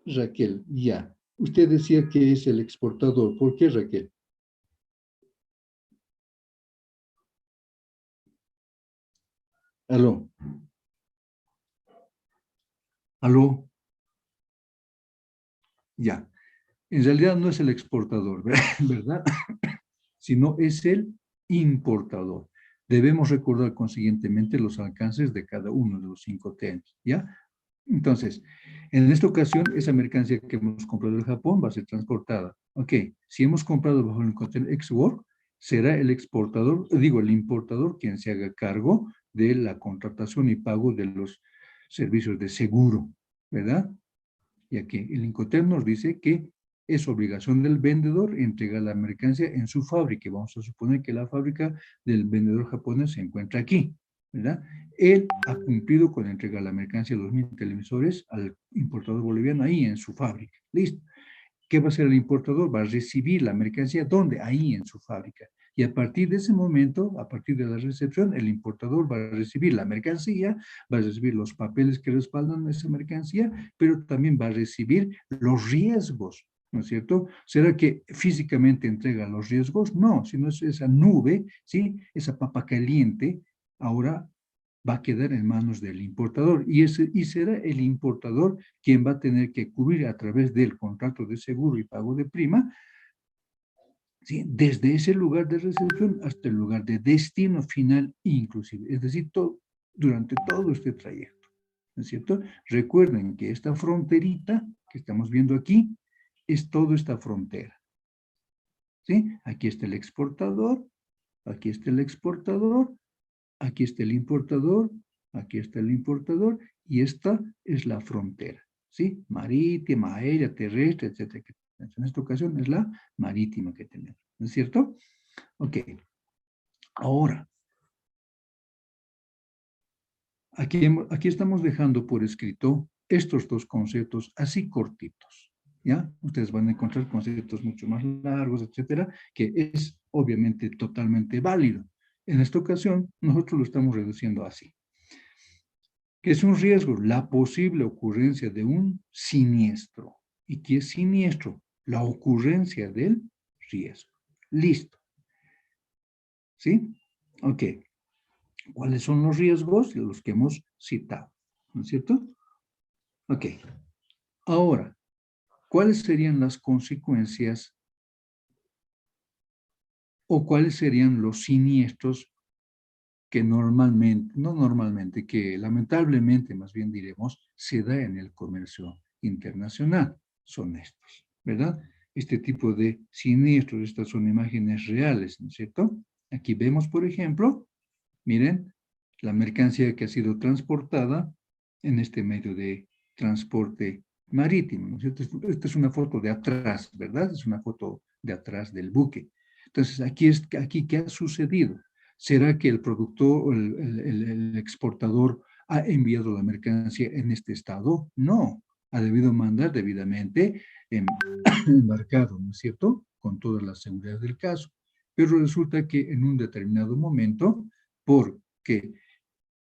A: Raquel, ya. Usted decía que es el exportador. ¿Por qué, Raquel? Aló. Aló. Ya. En realidad no es el exportador, ¿verdad? Sino es el importador. Debemos recordar consiguientemente los alcances de cada uno de los 5 temas, ¿ya? Entonces, en esta ocasión, esa mercancía que hemos comprado del Japón va a ser transportada. Ok, si hemos comprado bajo el Incoterms Export, será el exportador, digo, el importador quien se haga cargo de la contratación y pago de los servicios de seguro, ¿verdad? Y aquí el Incoterms nos dice que es obligación del vendedor entregar la mercancía en su fábrica. Vamos a suponer que la fábrica del vendedor japonés se encuentra aquí, ¿verdad? Él ha cumplido con entregar la mercancía de 2.000 televisores al importador boliviano ahí en su fábrica. Listo. ¿Qué va a hacer el importador? Va a recibir la mercancía, ¿dónde? Ahí en su fábrica. Y a partir de ese momento, a partir de la recepción, el importador va a recibir la mercancía, va a recibir los papeles que respaldan esa mercancía, pero también va a recibir los riesgos, ¿no es cierto? ¿Será que físicamente entrega los riesgos? No, sino es esa nube, ¿sí? Esa papa caliente, ahora va a quedar en manos del importador y será el importador quien va a tener que cubrir a través del contrato de seguro y pago de prima, ¿sí? Desde ese lugar de recepción hasta el lugar de destino final inclusive, es decir, durante todo este trayecto, ¿no es cierto? Recuerden que esta fronterita que estamos viendo aquí es toda esta frontera, ¿sí? Aquí está el exportador, aquí está el exportador, aquí está el importador, aquí está el importador, y esta es la frontera, ¿sí? Marítima, aérea, terrestre, etcétera. En esta ocasión es la marítima que tenemos, ¿no es cierto? Ok. Ahora, aquí estamos dejando por escrito estos dos conceptos así cortitos, ¿ya? Ustedes van a encontrar conceptos mucho más largos, etcétera, que es obviamente totalmente válido. En esta ocasión, nosotros lo estamos reduciendo así. ¿Qué es un riesgo? La posible ocurrencia de un siniestro. ¿Y qué es siniestro? La ocurrencia del riesgo. Listo. ¿Sí? Ok. ¿Cuáles son los riesgos? Los que hemos citado. ¿No es cierto? Ok. Ahora, ¿cuáles serían las consecuencias o cuáles serían los siniestros que normalmente, no normalmente, que lamentablemente, más bien diremos, se da en el comercio internacional? Son estos, ¿verdad? Este tipo de siniestros, estas son imágenes reales, ¿no es cierto? Aquí vemos, por ejemplo, miren, la mercancía que ha sido transportada en este medio de transporte marítimo, ¿no es cierto? Esta es una foto de atrás, ¿verdad? Es una foto de atrás del buque. Entonces, aquí ¿qué ha sucedido? ¿Será que el productor o el exportador ha enviado la mercancía en este estado? No, ha debido mandar debidamente embarcado, ¿no es cierto? Con toda la seguridad del caso. Pero resulta que en un determinado momento, porque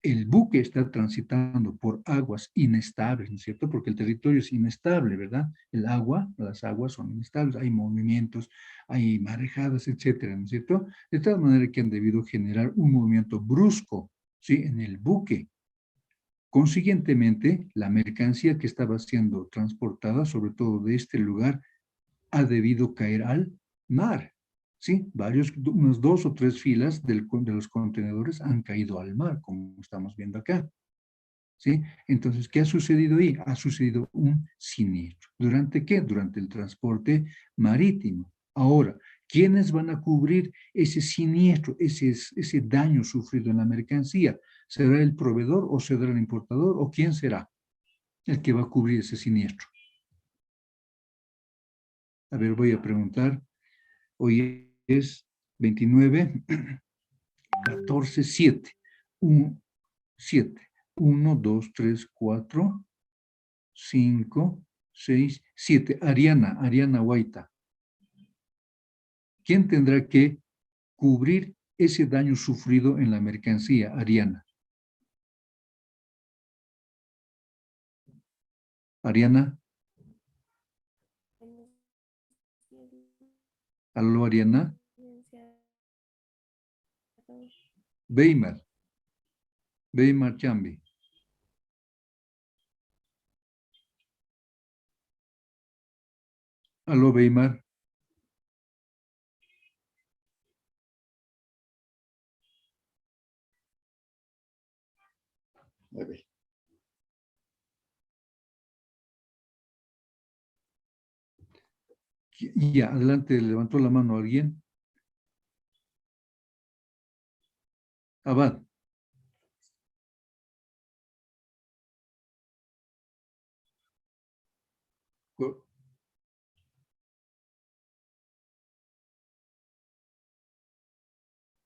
A: el buque está transitando por aguas inestables, ¿no es cierto? Porque el territorio es inestable, ¿verdad? Las aguas son inestables, hay movimientos, hay marejadas, etcétera, ¿no es cierto? De tal manera que han debido generar un movimiento brusco, ¿sí? En el buque. Consiguientemente, la mercancía que estaba siendo transportada, sobre todo de este lugar, ha debido caer al mar. ¿Sí? Unas 2 o 3 filas de los contenedores han caído al mar, como estamos viendo acá. ¿Sí? Entonces, ¿qué ha sucedido ahí? Ha sucedido un siniestro. ¿Durante qué? Durante el transporte marítimo. Ahora, ¿quiénes van a cubrir ese siniestro, ese daño sufrido en la mercancía? ¿Será el proveedor o será el importador o quién será el que va a cubrir ese siniestro? A ver, voy a preguntar. Hoy es 29, 14, 7. 7. 1, 2, 3, 4, 5, 6, 7. Ariana Guaita. ¿Quién tendrá que cubrir ese daño sufrido en la mercancía, Ariana? Ariana. ¿Aló, Ariana? Weimar Chambi. Aló, Weimar. A ver. Ya, adelante, levantó la mano alguien. Abad.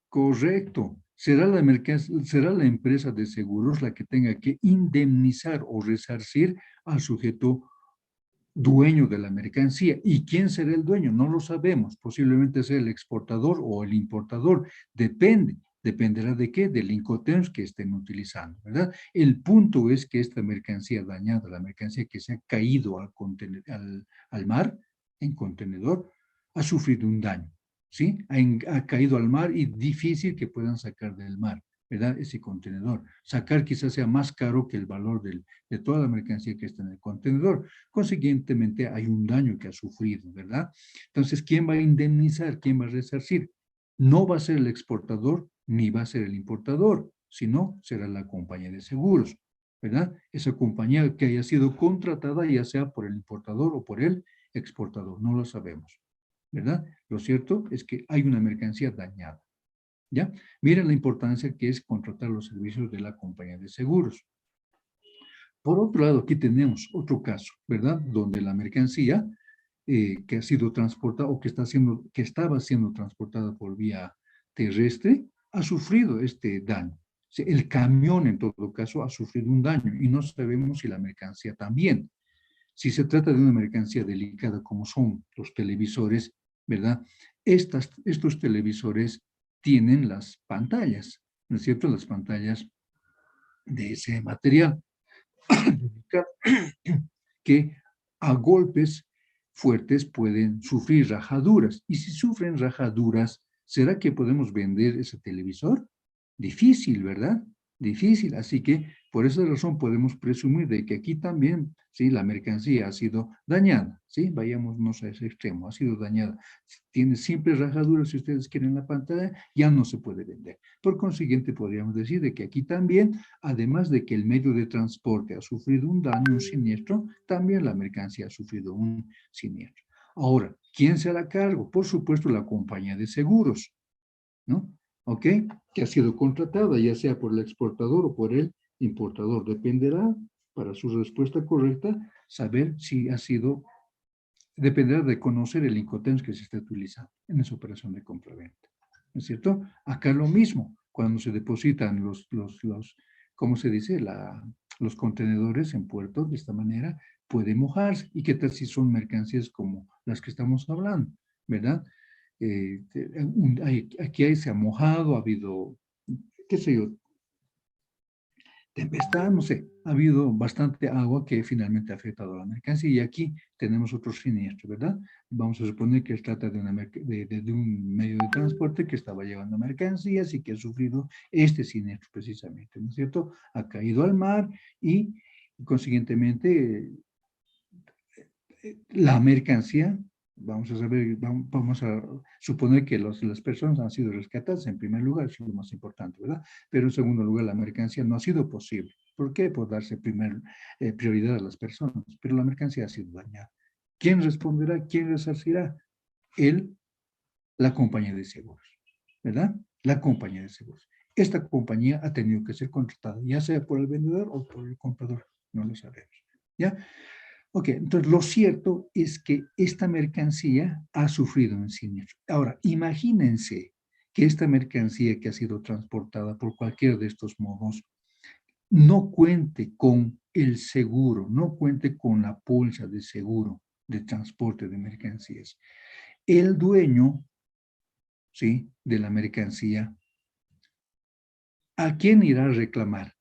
A: Correcto. Será la empresa de seguros la que tenga que indemnizar o resarcir al sujeto dueño de la mercancía. ¿Y quién será el dueño? No lo sabemos. Posiblemente sea el exportador o el importador. Depende. ¿Dependerá de qué? Del Incoterms que estén utilizando, ¿verdad? El punto es que esta mercancía dañada, la mercancía que se ha caído al mar, en contenedor, ha sufrido un daño, ¿sí? Ha caído al mar y difícil que puedan sacar del mar, ¿verdad? Ese contenedor. Sacar quizás sea más caro que el valor de toda la mercancía que está en el contenedor. Consiguientemente, hay un daño que ha sufrido, ¿verdad? Entonces, ¿quién va a indemnizar? ¿Quién va a resarcir? No va a ser el exportador ni va a ser el importador, sino será la compañía de seguros, ¿verdad? Esa compañía que haya sido contratada ya sea por el importador o por el exportador, no lo sabemos, ¿verdad? Lo cierto es que hay una mercancía dañada, ¿ya? Miren la importancia que es contratar los servicios de la compañía de seguros. Por otro lado, aquí tenemos otro caso, ¿verdad? Donde la mercancía que ha sido transportada o que estaba siendo transportada por vía terrestre ha sufrido este daño. El camión, en todo caso, ha sufrido un daño y no sabemos si la mercancía también. Si se trata de una mercancía delicada como son los televisores, ¿verdad? Estos televisores tienen las pantallas, ¿no es cierto? Las pantallas de ese material que a golpes fuertes pueden sufrir rajaduras. Y si sufren rajaduras, ¿será que podemos vender ese televisor? Difícil, ¿verdad? Difícil. Así que por esa razón podemos presumir de que aquí también, ¿sí? La mercancía ha sido dañada, ¿sí? Vayámonos a ese extremo, ha sido dañada. Tiene simples rajaduras, si ustedes quieren la pantalla, ya no se puede vender. Por consiguiente, podríamos decir de que aquí también, además de que el medio de transporte ha sufrido un daño, un siniestro, también la mercancía ha sufrido un siniestro. Ahora, ¿quién se hará cargo? Por supuesto, la compañía de seguros, ¿no? ¿Ok? Que ha sido contratada, ya sea por el exportador o por el importador. Dependerá, para su respuesta correcta, saber si ha sido dependerá de conocer el Incoterms que se está utilizando en esa operación de compra-venta. ¿No es cierto? Acá lo mismo, cuando se depositan ¿cómo se dice? Los contenedores en puertos de esta manera, puede mojarse. ¿Y qué tal si son mercancías como las que estamos hablando? ¿Verdad? Aquí se ha mojado, ha habido, qué sé yo, tempestad, no sé, ha habido bastante agua que finalmente ha afectado a la mercancía y aquí tenemos otro siniestro, ¿verdad? Vamos a suponer que se trata de un medio de transporte que estaba llevando mercancías y que ha sufrido este siniestro precisamente, ¿no es cierto? Ha caído al mar y consiguientemente la mercancía, vamos a suponer que las personas han sido rescatadas en primer lugar, eso es lo más importante, ¿verdad? Pero en segundo lugar, la mercancía no ha sido posible. ¿Por qué? Por darse prioridad a las personas, pero la mercancía ha sido dañada. ¿Quién responderá? ¿Quién resarcirá? La compañía de seguros, ¿verdad? La compañía de seguros. Esta compañía ha tenido que ser contratada, ya sea por el vendedor o por el comprador, no lo sabemos, ¿ya? Ok, entonces lo cierto es que esta mercancía ha sufrido un siniestro. Ahora, imagínense que esta mercancía que ha sido transportada por cualquiera de estos modos no cuente con el seguro, no cuente con la póliza de seguro de transporte de mercancías. El dueño, ¿sí?, de la mercancía, ¿a quién irá a reclamar?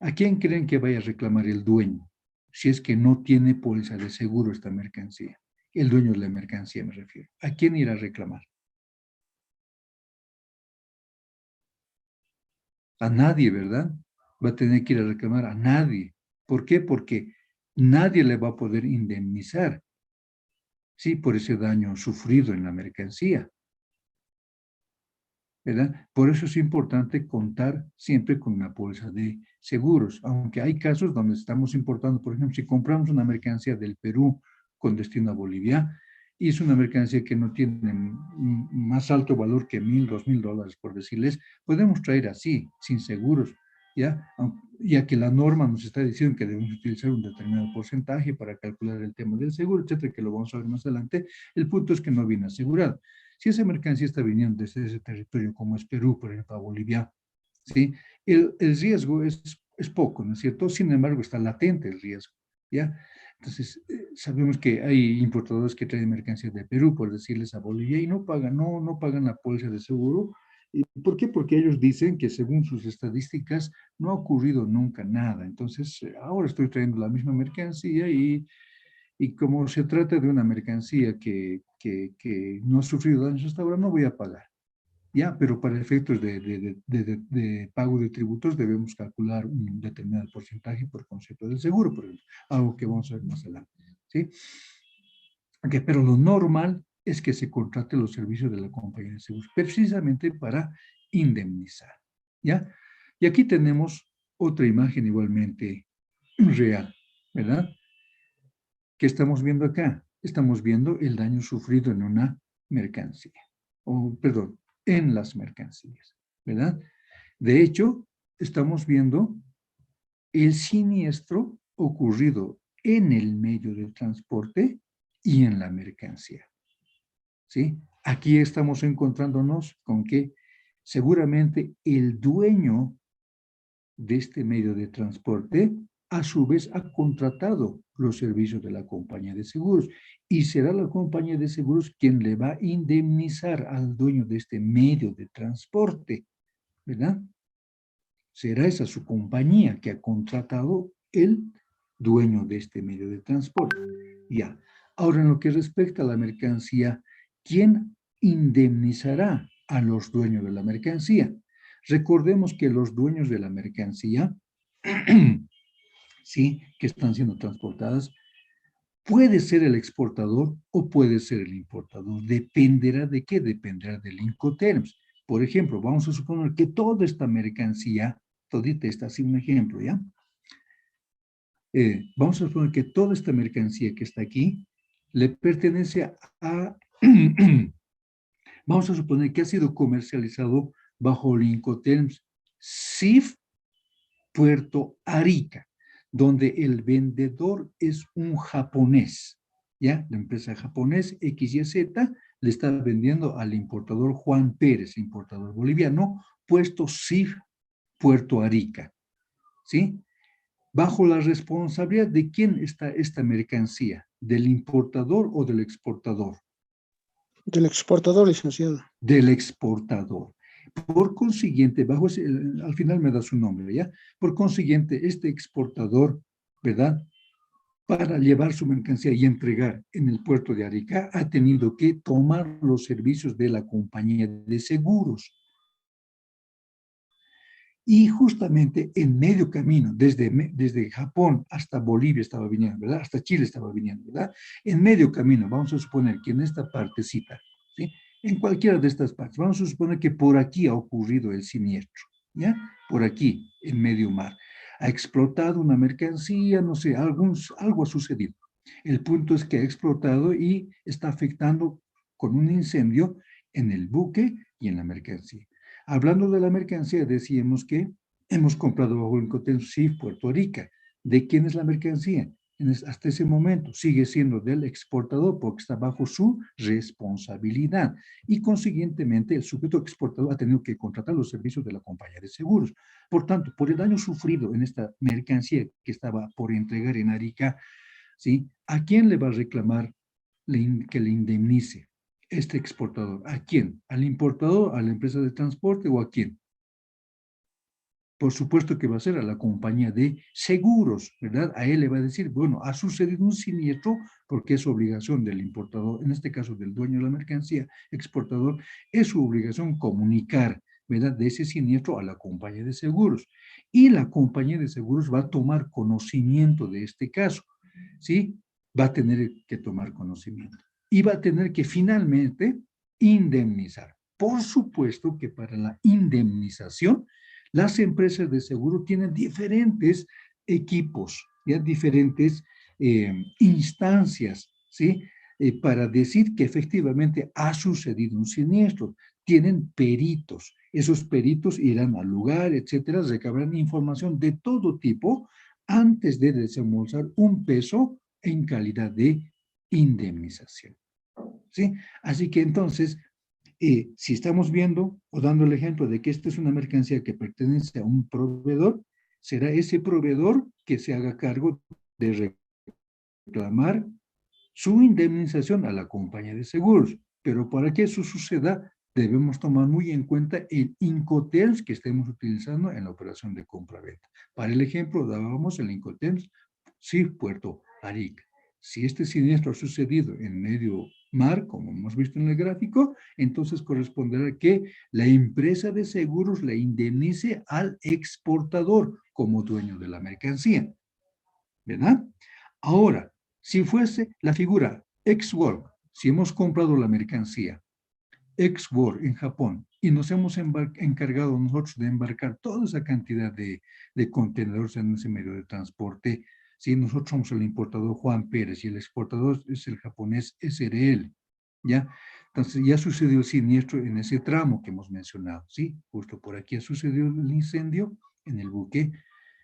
A: ¿A quién creen que vaya a reclamar el dueño? Si es que no tiene póliza de seguro esta mercancía. El dueño de la mercancía me refiero. ¿A quién irá a reclamar? A nadie, ¿verdad? Va a tener que ir a reclamar a nadie. ¿Por qué? Porque nadie le va a poder indemnizar, sí, por ese daño sufrido en la mercancía, ¿verdad? Por eso es importante contar siempre con una póliza de seguros, aunque hay casos donde estamos importando, por ejemplo, si compramos una mercancía del Perú con destino a Bolivia, y es una mercancía que no tiene más alto valor que $1,000, $2,000, por decirles, podemos traer así, sin seguros, ¿ya? Ya que la norma nos está diciendo que debemos utilizar un determinado porcentaje para calcular el tema del seguro, etcétera, que lo vamos a ver más adelante. El punto es que no viene asegurado. Si esa mercancía está viniendo desde ese territorio, como es Perú, por ejemplo, a Bolivia, ¿sí? El riesgo es poco, ¿no es cierto? Sin embargo, está latente el riesgo, ¿ya? Entonces, sabemos que hay importadores que traen mercancías de Perú, por decirles, a Bolivia, y no pagan la póliza de seguro. ¿Por qué? Porque ellos dicen que según sus estadísticas no ha ocurrido nunca nada. Entonces, ahora estoy trayendo la misma mercancía y como se trata de una mercancía que no ha sufrido daños hasta ahora, no voy a pagar. Ya, pero para efectos de pago de tributos debemos calcular un determinado porcentaje por concepto del seguro, por ejemplo, algo que vamos a ver más adelante, ¿sí? Okay, pero lo normal es que se contrate los servicios de la compañía de seguros, precisamente para indemnizar, ¿ya? Y aquí tenemos otra imagen igualmente real, ¿verdad? ¿Qué estamos viendo acá? Estamos viendo el daño sufrido en una mercancía, perdón, en las mercancías, ¿verdad? De hecho, estamos viendo el siniestro ocurrido en el medio de transporte y en la mercancía, ¿sí? Aquí estamos encontrándonos con que seguramente el dueño de este medio de transporte a su vez ha contratado los servicios de la compañía de seguros y será la compañía de seguros quien le va a indemnizar al dueño de este medio de transporte, ¿verdad? Será esa su compañía que ha contratado el dueño de este medio de transporte. Ya. Ahora, en lo que respecta a la mercancía, ¿quién indemnizará a los dueños de la mercancía? Recordemos que los dueños de la mercancía ¿sí?, que están siendo transportadas, puede ser el exportador o puede ser el importador. ¿Dependerá de qué? Dependerá del Incoterms. Por ejemplo, vamos a suponer que toda esta mercancía, todita esta, así un ejemplo, ¿ya? Vamos a suponer que toda esta mercancía que está aquí le pertenece a vamos a suponer que ha sido comercializado bajo el Incoterms CIF Puerto Arica. donde el vendedor es un japonés, ¿ya? La empresa japonés XYZ le está vendiendo al importador Juan Pérez, importador boliviano, puesto CIF Puerto Arica, ¿sí? Bajo la responsabilidad de quién está esta mercancía, del importador o del exportador.
P: Del exportador, licenciado.
A: Del exportador. Por consiguiente, bajo ese, al final me da su nombre, ¿ya? Por consiguiente, este exportador, ¿verdad? Para llevar su mercancía y entregar en el puerto de Arica, ha tenido que tomar los servicios de la compañía de seguros. Y justamente en medio camino, desde Japón hasta Bolivia estaba viniendo, ¿verdad? Hasta Chile estaba viniendo, ¿verdad? En medio camino, vamos a suponer que en esta partecita, ¿sí? En cualquiera de estas partes, vamos a suponer que por aquí ha ocurrido el siniestro, ¿ya? Por aquí, en medio mar. Ha explotado una mercancía, no sé, algo ha sucedido. El punto es que ha explotado y está afectando con un incendio en el buque y en la mercancía. Hablando de la mercancía, decíamos que hemos comprado bajo el Incoterm CIF Puerto Rica. ¿De quién es la mercancía? Hasta ese momento sigue siendo del exportador porque está bajo su responsabilidad y consiguientemente el sujeto exportador ha tenido que contratar los servicios de la compañía de seguros. Por tanto, por el daño sufrido en esta mercancía que estaba por entregar en Arica, ¿sí? ¿A quién le va a reclamar que le indemnice este exportador? ¿A quién? ¿Al importador, a la empresa de transporte o a quién? Por supuesto que va a ser a la compañía de seguros, ¿verdad? A él le va a decir, bueno, ha sucedido un siniestro porque es obligación del importador, en este caso del dueño de la mercancía, exportador, es su obligación comunicar, ¿verdad? De ese siniestro a la compañía de seguros. Y la compañía de seguros va a tomar conocimiento de este caso, ¿sí? Va a tener que tomar conocimiento. Y va a tener que finalmente indemnizar. Por supuesto que para la indemnización, las empresas de seguro tienen diferentes equipos, ¿ya? Diferentes instancias, ¿sí? Para decir que efectivamente ha sucedido un siniestro. Tienen peritos. Esos peritos irán al lugar, etcétera, recabarán información de todo tipo antes de desembolsar un peso en calidad de indemnización, ¿sí? Así que entonces, si estamos viendo o dando el ejemplo de que esta es una mercancía que pertenece a un proveedor, será ese proveedor que se haga cargo de reclamar su indemnización a la compañía de seguros. Pero para que eso suceda, debemos tomar muy en cuenta el Incoterms que estemos utilizando en la operación de compra-venta. Para el ejemplo, dábamos el Incoterms CIF Puerto Arica. Si este siniestro ha sucedido en medio mar, como hemos visto en el gráfico, entonces corresponderá que la empresa de seguros le indemnice al exportador como dueño de la mercancía, ¿verdad? Ahora, si fuese la figura ex-work, si hemos comprado la mercancía ex-work en Japón y nos hemos encargado nosotros de embarcar toda esa cantidad de contenedores en ese medio de transporte, si nosotros somos el importador Juan Pérez y el exportador es el japonés SRL, ¿ya? Entonces ya sucedió el siniestro en ese tramo que hemos mencionado, ¿sí? Justo por aquí ha sucedido el incendio en el buque,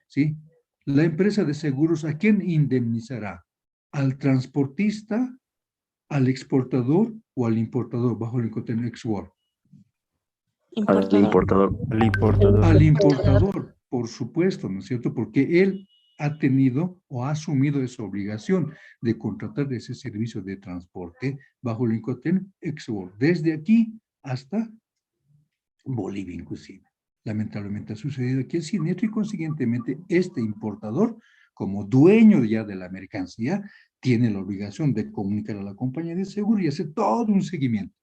A: ¿sí? La empresa de seguros, ¿a quién indemnizará? ¿Al transportista, al exportador o al importador bajo el Incoterm ex-work?
H: Importador.
F: Al importador. Al importador.
A: Al importador, por supuesto, ¿no es cierto? Porque él ha tenido o ha asumido esa obligación de contratar ese servicio de transporte bajo el Incoterm ex-work, desde aquí hasta Bolivia inclusive. Lamentablemente ha sucedido aquí el siniestro y consiguientemente este importador, como dueño ya de la mercancía, tiene la obligación de comunicar a la compañía de seguro y hacer todo un seguimiento,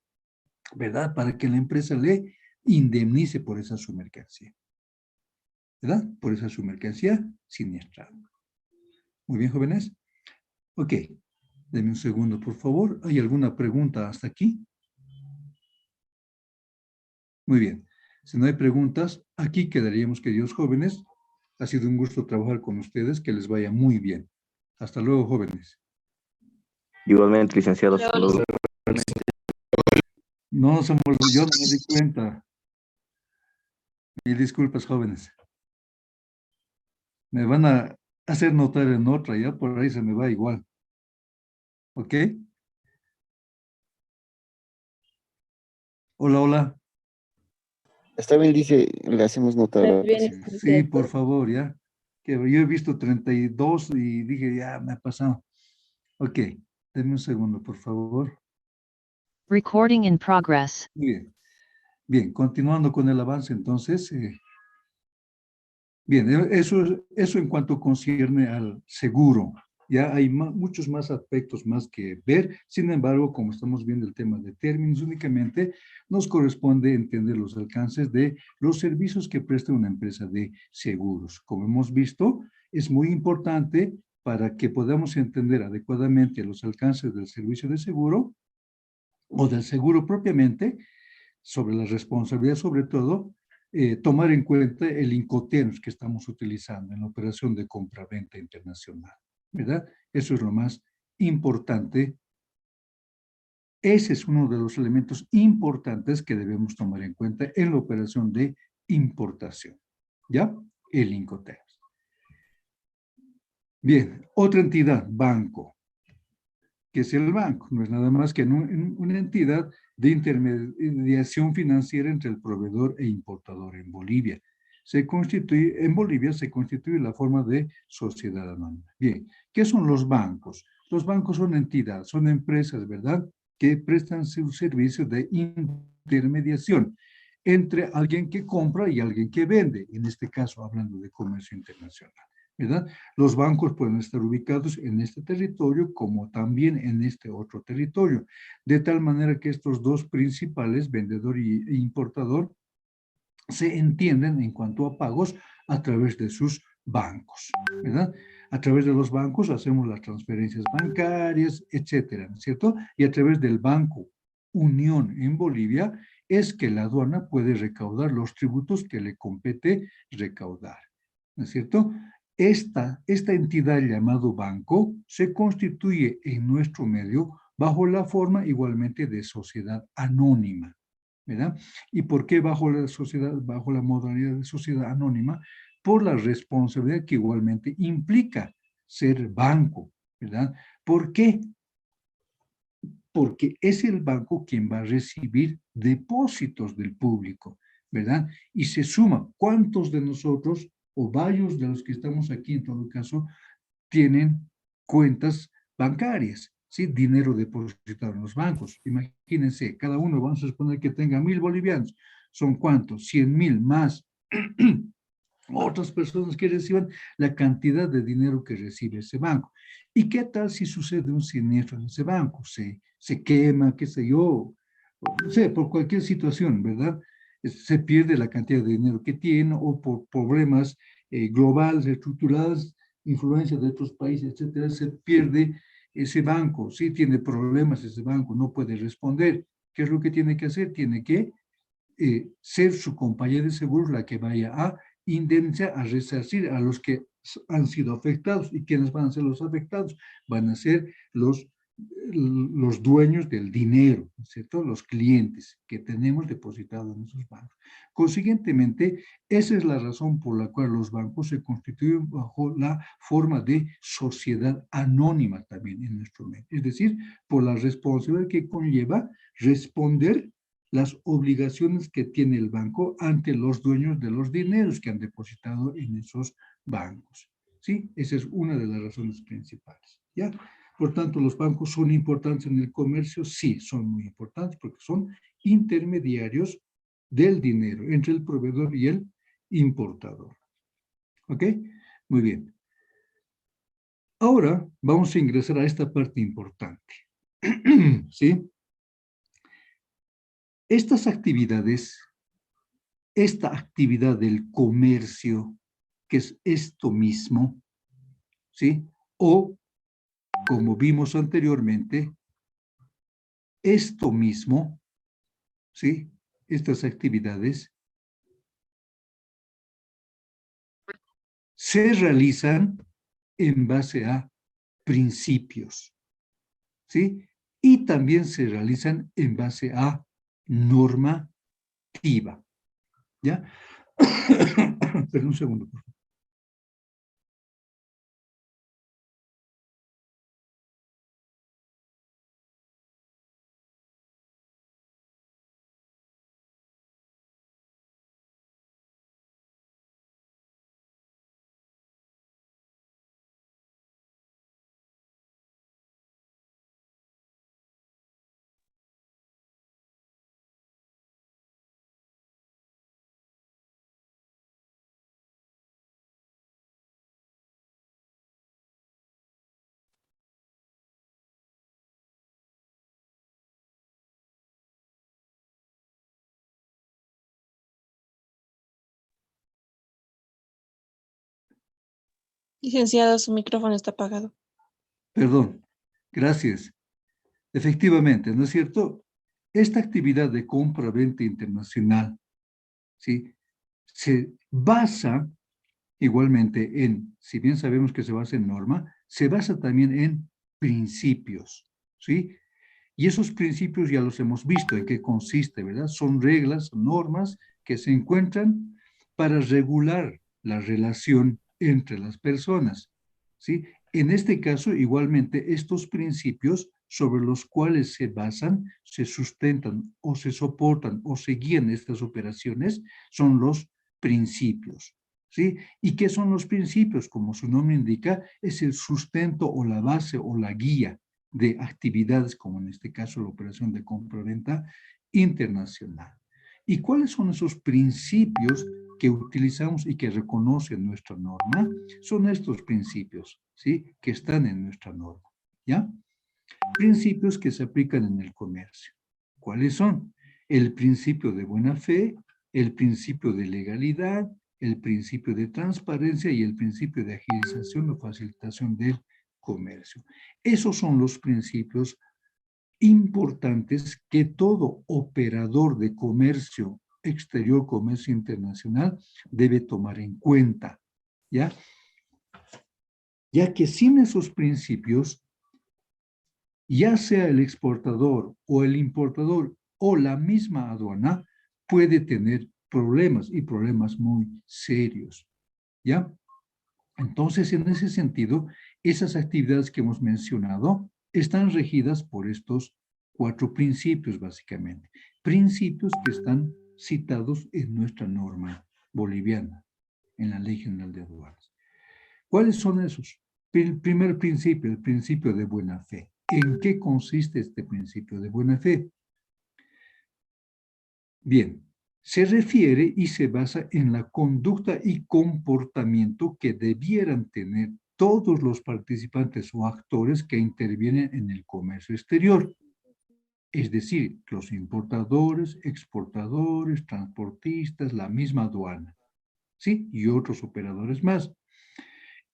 A: ¿verdad? Para que la empresa le indemnice por esa su mercancía, ¿verdad? Por esa su mercancía siniestrada. Muy bien, jóvenes. Ok, denme un segundo, por favor. ¿Hay alguna pregunta hasta aquí? Muy bien. Si no hay preguntas, aquí quedaríamos, queridos jóvenes. Ha sido un gusto trabajar con ustedes. Que les vaya muy bien. Hasta luego, jóvenes.
Q: Igualmente, licenciado. Hasta luego.
A: No somos, yo no me di cuenta. Mil disculpas, jóvenes. Me van a hacer notar en otra, ya por ahí se me va igual. ¿Ok? Hola, hola.
C: Está bien, dice, le hacemos notar.
A: Sí, por favor, ya. Que yo he visto 32 y dije, ya me ha pasado. Ok, denme un segundo, por favor.
B: Recording in progress.
A: Muy bien. Bien, continuando con el avance, entonces. Bien, eso en cuanto concierne al seguro. Ya hay muchos más aspectos más que ver. Sin embargo, como estamos viendo el tema de términos únicamente, nos corresponde entender los alcances de los servicios que presta una empresa de seguros. Como hemos visto, es muy importante para que podamos entender adecuadamente los alcances del servicio de seguro o del seguro propiamente, sobre la responsabilidad sobre todo, tomar en cuenta el Incoterms que estamos utilizando en la operación de compra-venta internacional, ¿verdad? Eso es lo más importante. Ese es uno de los elementos importantes que debemos tomar en cuenta en la operación de importación, ¿ya? El Incoterms. Bien, otra entidad, banco. ¿Qué es el banco? No es nada más que una entidad de intermediación financiera entre el proveedor e importador en Bolivia. En Bolivia se constituye la forma de sociedad anónima. Bien, ¿qué son los bancos? Los bancos son entidades, son empresas, ¿verdad?, que prestan sus servicios de intermediación entre alguien que compra y alguien que vende, en este caso hablando de comercio internacional, ¿verdad? Los bancos pueden estar ubicados en este territorio como también en este otro territorio, de tal manera que estos dos principales, vendedor e importador, se entienden en cuanto a pagos a través de sus bancos, ¿verdad? A través de los bancos hacemos las transferencias bancarias, etcétera, ¿no es cierto? Y a través del Banco Unión en Bolivia es que la aduana puede recaudar los tributos que le compete recaudar, ¿no es cierto? Esta entidad llamado banco se constituye en nuestro medio bajo la forma igualmente de sociedad anónima, ¿verdad? ¿Y por qué bajo la modalidad de sociedad anónima? Por la responsabilidad que igualmente implica ser banco, ¿verdad? ¿Por qué? Porque es el banco quien va a recibir depósitos del público, ¿verdad? Y se suma cuántos de nosotros, o varios de los que estamos aquí en todo caso, tienen cuentas bancarias, ¿sí? Dinero depositado en los bancos. Imagínense, cada uno, vamos a suponer que tenga 1.000 bolivianos. ¿Son cuántos? 100.000 más otras personas que reciban la cantidad de dinero que recibe ese banco. ¿Y qué tal si sucede un siniestro en ese banco? Se quema, qué sé yo, no sé, por cualquier situación, ¿verdad? Se pierde la cantidad de dinero que tiene o por problemas globales, estructurales, influencia de otros países, etcétera, se pierde ese banco. Si tiene problemas ese banco, no puede responder. ¿Qué es lo que tiene que hacer? Tiene que ser su compañía de seguros la que vaya a indemnizar, a resarcir a los que han sido afectados. ¿Y quiénes van a ser los afectados? Van a ser los dueños del dinero, ¿cierto? Los clientes que tenemos depositados en esos bancos. Consiguientemente, esa es la razón por la cual los bancos se constituyen bajo la forma de sociedad anónima también en nuestro medio. Es decir, por la responsabilidad que conlleva responder las obligaciones que tiene el banco ante los dueños de los dineros que han depositado en esos bancos. ¿Sí? Esa es una de las razones principales. ¿Ya? Por tanto, ¿los bancos son importantes en el comercio? Sí, son muy importantes porque son intermediarios del dinero entre el proveedor y el importador. ¿Ok? Muy bien. Ahora vamos a ingresar a esta parte importante. ¿Sí? Estas actividades, esta actividad del comercio, que es esto mismo, ¿sí? O, como vimos anteriormente, esto mismo, ¿sí? Estas actividades se realizan en base a principios, ¿sí? Y también se realizan en base a normativa, ¿ya? Perdón un segundo, por favor.
O: Licenciado, su micrófono está apagado.
A: Perdón, gracias. Efectivamente, ¿no es cierto? Esta actividad de compra-venta internacional, ¿sí? Se basa igualmente en, si bien sabemos que se basa en norma, se basa también en principios, ¿sí? Y esos principios ya los hemos visto en qué consiste, ¿verdad? Son reglas, normas que se encuentran para regular la relación entre las personas, ¿sí? En este caso, igualmente, estos principios sobre los cuales se basan, se sustentan o se soportan o se guían estas operaciones son los principios, ¿sí? ¿Y qué son los principios? Como su nombre indica, es el sustento o la base o la guía de actividades, como en este caso la operación de compra-venta internacional. ¿Y cuáles son esos principios que utilizamos y que reconoce nuestra norma? Son estos principios, ¿sí? Que están en nuestra norma, ¿ya? Principios que se aplican en el comercio. ¿Cuáles son? El principio de buena fe, el principio de legalidad, el principio de transparencia y el principio de agilización o facilitación del comercio. Esos son los principios importantes que todo operador de comercio exterior, comercio internacional, debe tomar en cuenta, ¿ya? Ya que sin esos principios, ya sea el exportador o el importador o la misma aduana, puede tener problemas y problemas muy serios, ¿ya? Entonces, en ese sentido, esas actividades que hemos mencionado están regidas por estos 4 principios, básicamente. Principios que están citados en nuestra norma boliviana, en la Ley General de Aduanas. ¿Cuáles son esos? El primer principio, el principio de buena fe. ¿En qué consiste este principio de buena fe? Bien, se refiere y se basa en la conducta y comportamiento que debieran tener todos los participantes o actores que intervienen en el comercio exterior. Es decir, los importadores, exportadores, transportistas, la misma aduana, ¿sí? Y otros operadores más.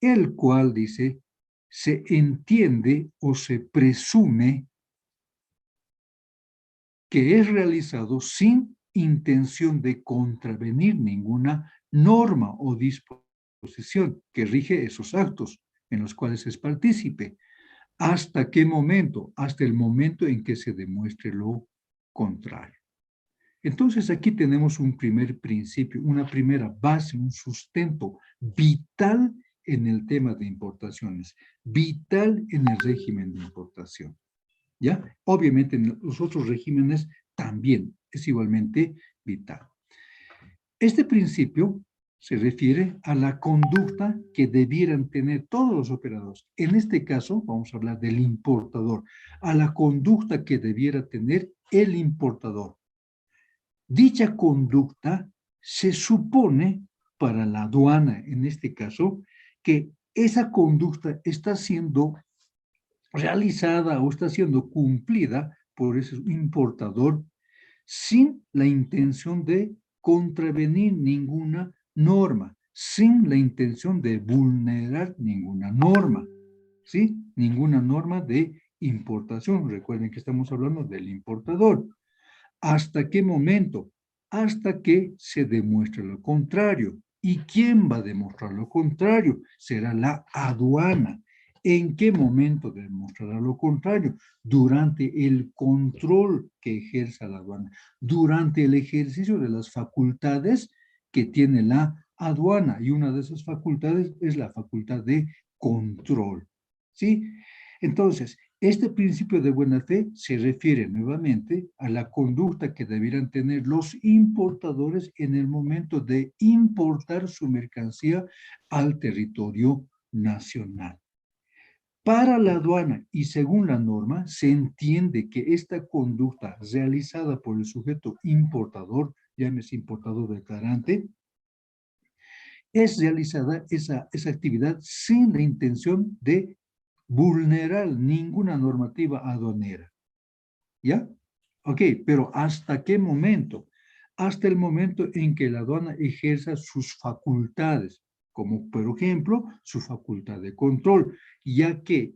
A: El cual, dice, se entiende o se presume que es realizado sin intención de contravenir ninguna norma o disposición que rige esos actos en los cuales es partícipe. ¿Hasta qué momento? Hasta el momento en que se demuestre lo contrario. Entonces aquí tenemos un primer principio, una primera base, un sustento vital en el tema de importaciones, vital en el régimen de importación. ¿Ya? Obviamente en los otros regímenes también es igualmente vital. Este principio se refiere a la conducta que debieran tener todos los operadores. En este caso, vamos a hablar del importador, a la conducta que debiera tener el importador. Dicha conducta se supone para la aduana, en este caso, que esa conducta está siendo realizada o está siendo cumplida por ese importador sin la intención de contravenir ninguna norma, sin la intención de vulnerar ninguna norma, ¿sí? Ninguna norma de importación. Recuerden que estamos hablando del importador. ¿Hasta qué momento? Hasta que se demuestre lo contrario. ¿Y quién va a demostrar lo contrario? Será la aduana. ¿En qué momento demostrará lo contrario? Durante el control que ejerza la aduana, durante el ejercicio de las facultades que tiene la aduana. Y una de esas facultades es la facultad de control. ¿Sí? Entonces, este principio de buena fe se refiere nuevamente a la conducta que debieran tener los importadores en el momento de importar su mercancía al territorio nacional. Para la aduana y según la norma, se entiende que esta conducta realizada por el sujeto importador, llámese importador declarante, es realizada esa actividad sin la intención de vulnerar ninguna normativa aduanera. ¿Ya? Ok, pero ¿hasta qué momento? Hasta el momento en que la aduana ejerza sus facultades. como por ejemplo su facultad de control, ya que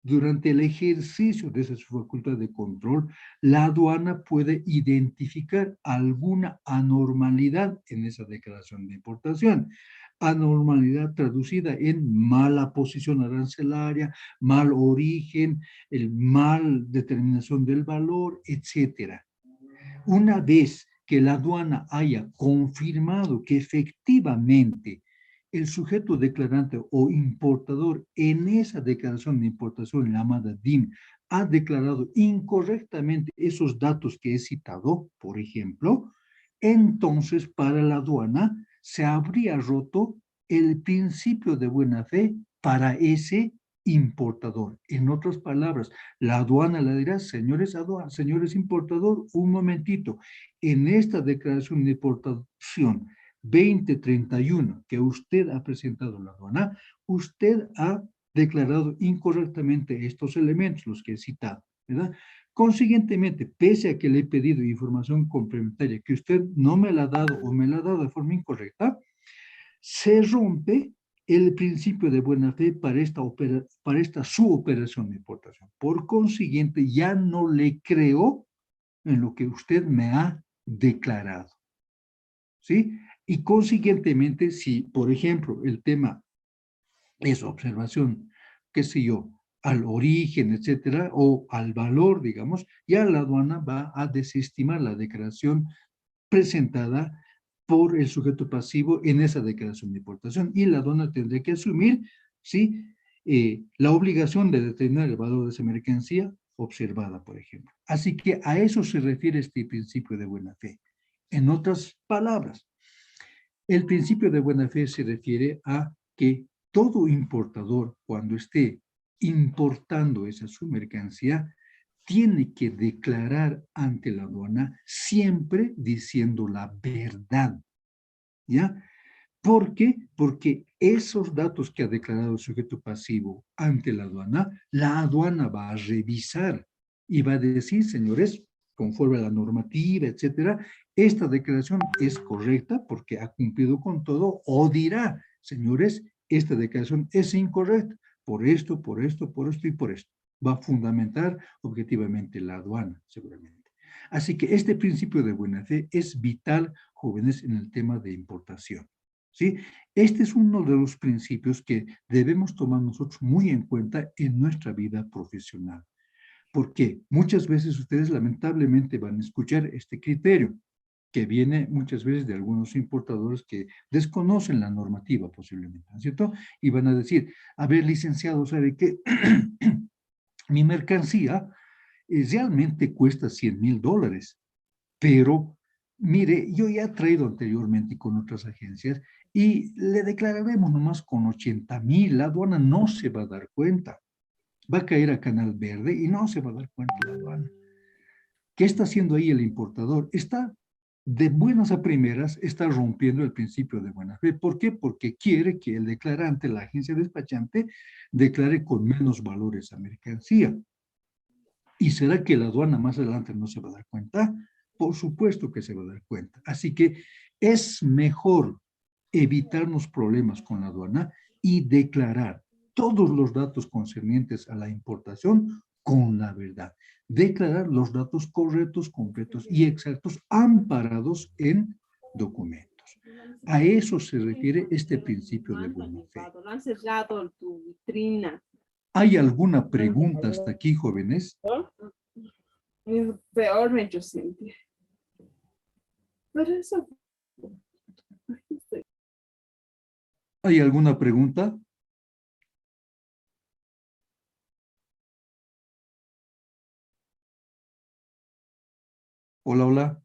A: durante el ejercicio de esa su facultad de control, la aduana puede identificar alguna anormalidad en esa declaración de importación. Anormalidad traducida en mala posición arancelaria, mal origen, el mal determinación del valor, etcétera. Una vez que la aduana haya confirmado que efectivamente el sujeto declarante o importador en esa declaración de importación llamada DIM ha declarado incorrectamente esos datos que he citado, por ejemplo, entonces para la aduana se habría roto el principio de buena fe para ese importador. En otras palabras, la aduana le dirá, señores importador, un momentito, en esta declaración de importación 2031 que usted ha presentado a la aduana, usted ha declarado incorrectamente estos elementos, los que he citado, ¿verdad? Consiguientemente, pese a que le he pedido información complementaria que usted no me la ha dado o me la ha dado de forma incorrecta, se rompe el principio de buena fe para esta su operación de importación. Por consiguiente, ya no le creo en lo que usted me ha declarado. ¿Sí? Y consiguientemente, si, por ejemplo, el tema es observación, qué sé yo, al origen, etcétera, o al valor, digamos, ya la aduana va a desestimar la declaración presentada por el sujeto pasivo en esa declaración de importación y la aduana tendrá que asumir, ¿sí? La obligación de determinar el valor de esa mercancía observada, por ejemplo. Así que a eso se refiere este principio de buena fe. En otras palabras, el principio de buena fe se refiere a que todo importador, cuando esté importando esa su mercancía, tiene que declarar ante la aduana siempre diciendo la verdad, ¿ya? ¿Por qué? Porque esos datos que ha declarado el sujeto pasivo ante la aduana va a revisar y va a decir, señores, conforme a la normativa, etcétera, esta declaración es correcta porque ha cumplido con todo, o dirá, señores, esta declaración es incorrecta por esto, por esto, por esto y por esto. Va a fundamentar objetivamente la aduana, seguramente. Así que este principio de buena fe es vital, jóvenes, en el tema de importación. ¿Sí? Este es uno de los principios que debemos tomar nosotros muy en cuenta en nuestra vida profesional. Porque muchas veces ustedes lamentablemente van a escuchar este criterio que viene muchas veces de algunos importadores que desconocen la normativa posiblemente, ¿no es cierto? Y van a decir, a ver, licenciado, ¿sabe qué? Mi mercancía realmente cuesta $100,000, pero mire, yo ya he traído anteriormente con otras agencias y le declararemos nomás con 80,000, la aduana no se va a dar cuenta. Va a caer a Canal Verde y no se va a dar cuenta la aduana. ¿Qué está haciendo ahí el importador? Está, de buenas a primeras, está rompiendo el principio de buena fe. ¿Por qué? Porque quiere que el declarante, la agencia despachante, declare con menos valor esa mercancía. ¿Y será que la aduana más adelante no se va a dar cuenta? Por supuesto que se va a dar cuenta. Así que es mejor evitarnos problemas con la aduana y declarar todos los datos concernientes a la importación con la verdad. Declarar los datos correctos, completos y exactos amparados en documentos. A eso se refiere este principio de buena fe. ¿Hay alguna pregunta hasta aquí, jóvenes?
R: Peor me he hecho sentir. Pero eso.
A: ¿Hay alguna pregunta? Hola, hola.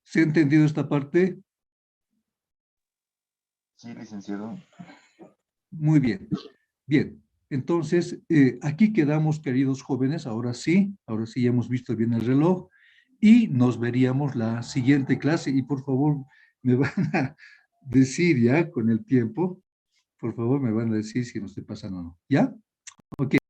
A: ¿Se ha entendido esta parte?
I: Sí, licenciado.
A: Muy bien. Bien. Entonces, aquí quedamos, queridos jóvenes. Ahora sí ya hemos visto bien el reloj y nos veríamos la siguiente clase. Y por favor, me van a decir ya con el tiempo, por favor, me van a decir si nos se pasan o no. ¿Ya? Ok.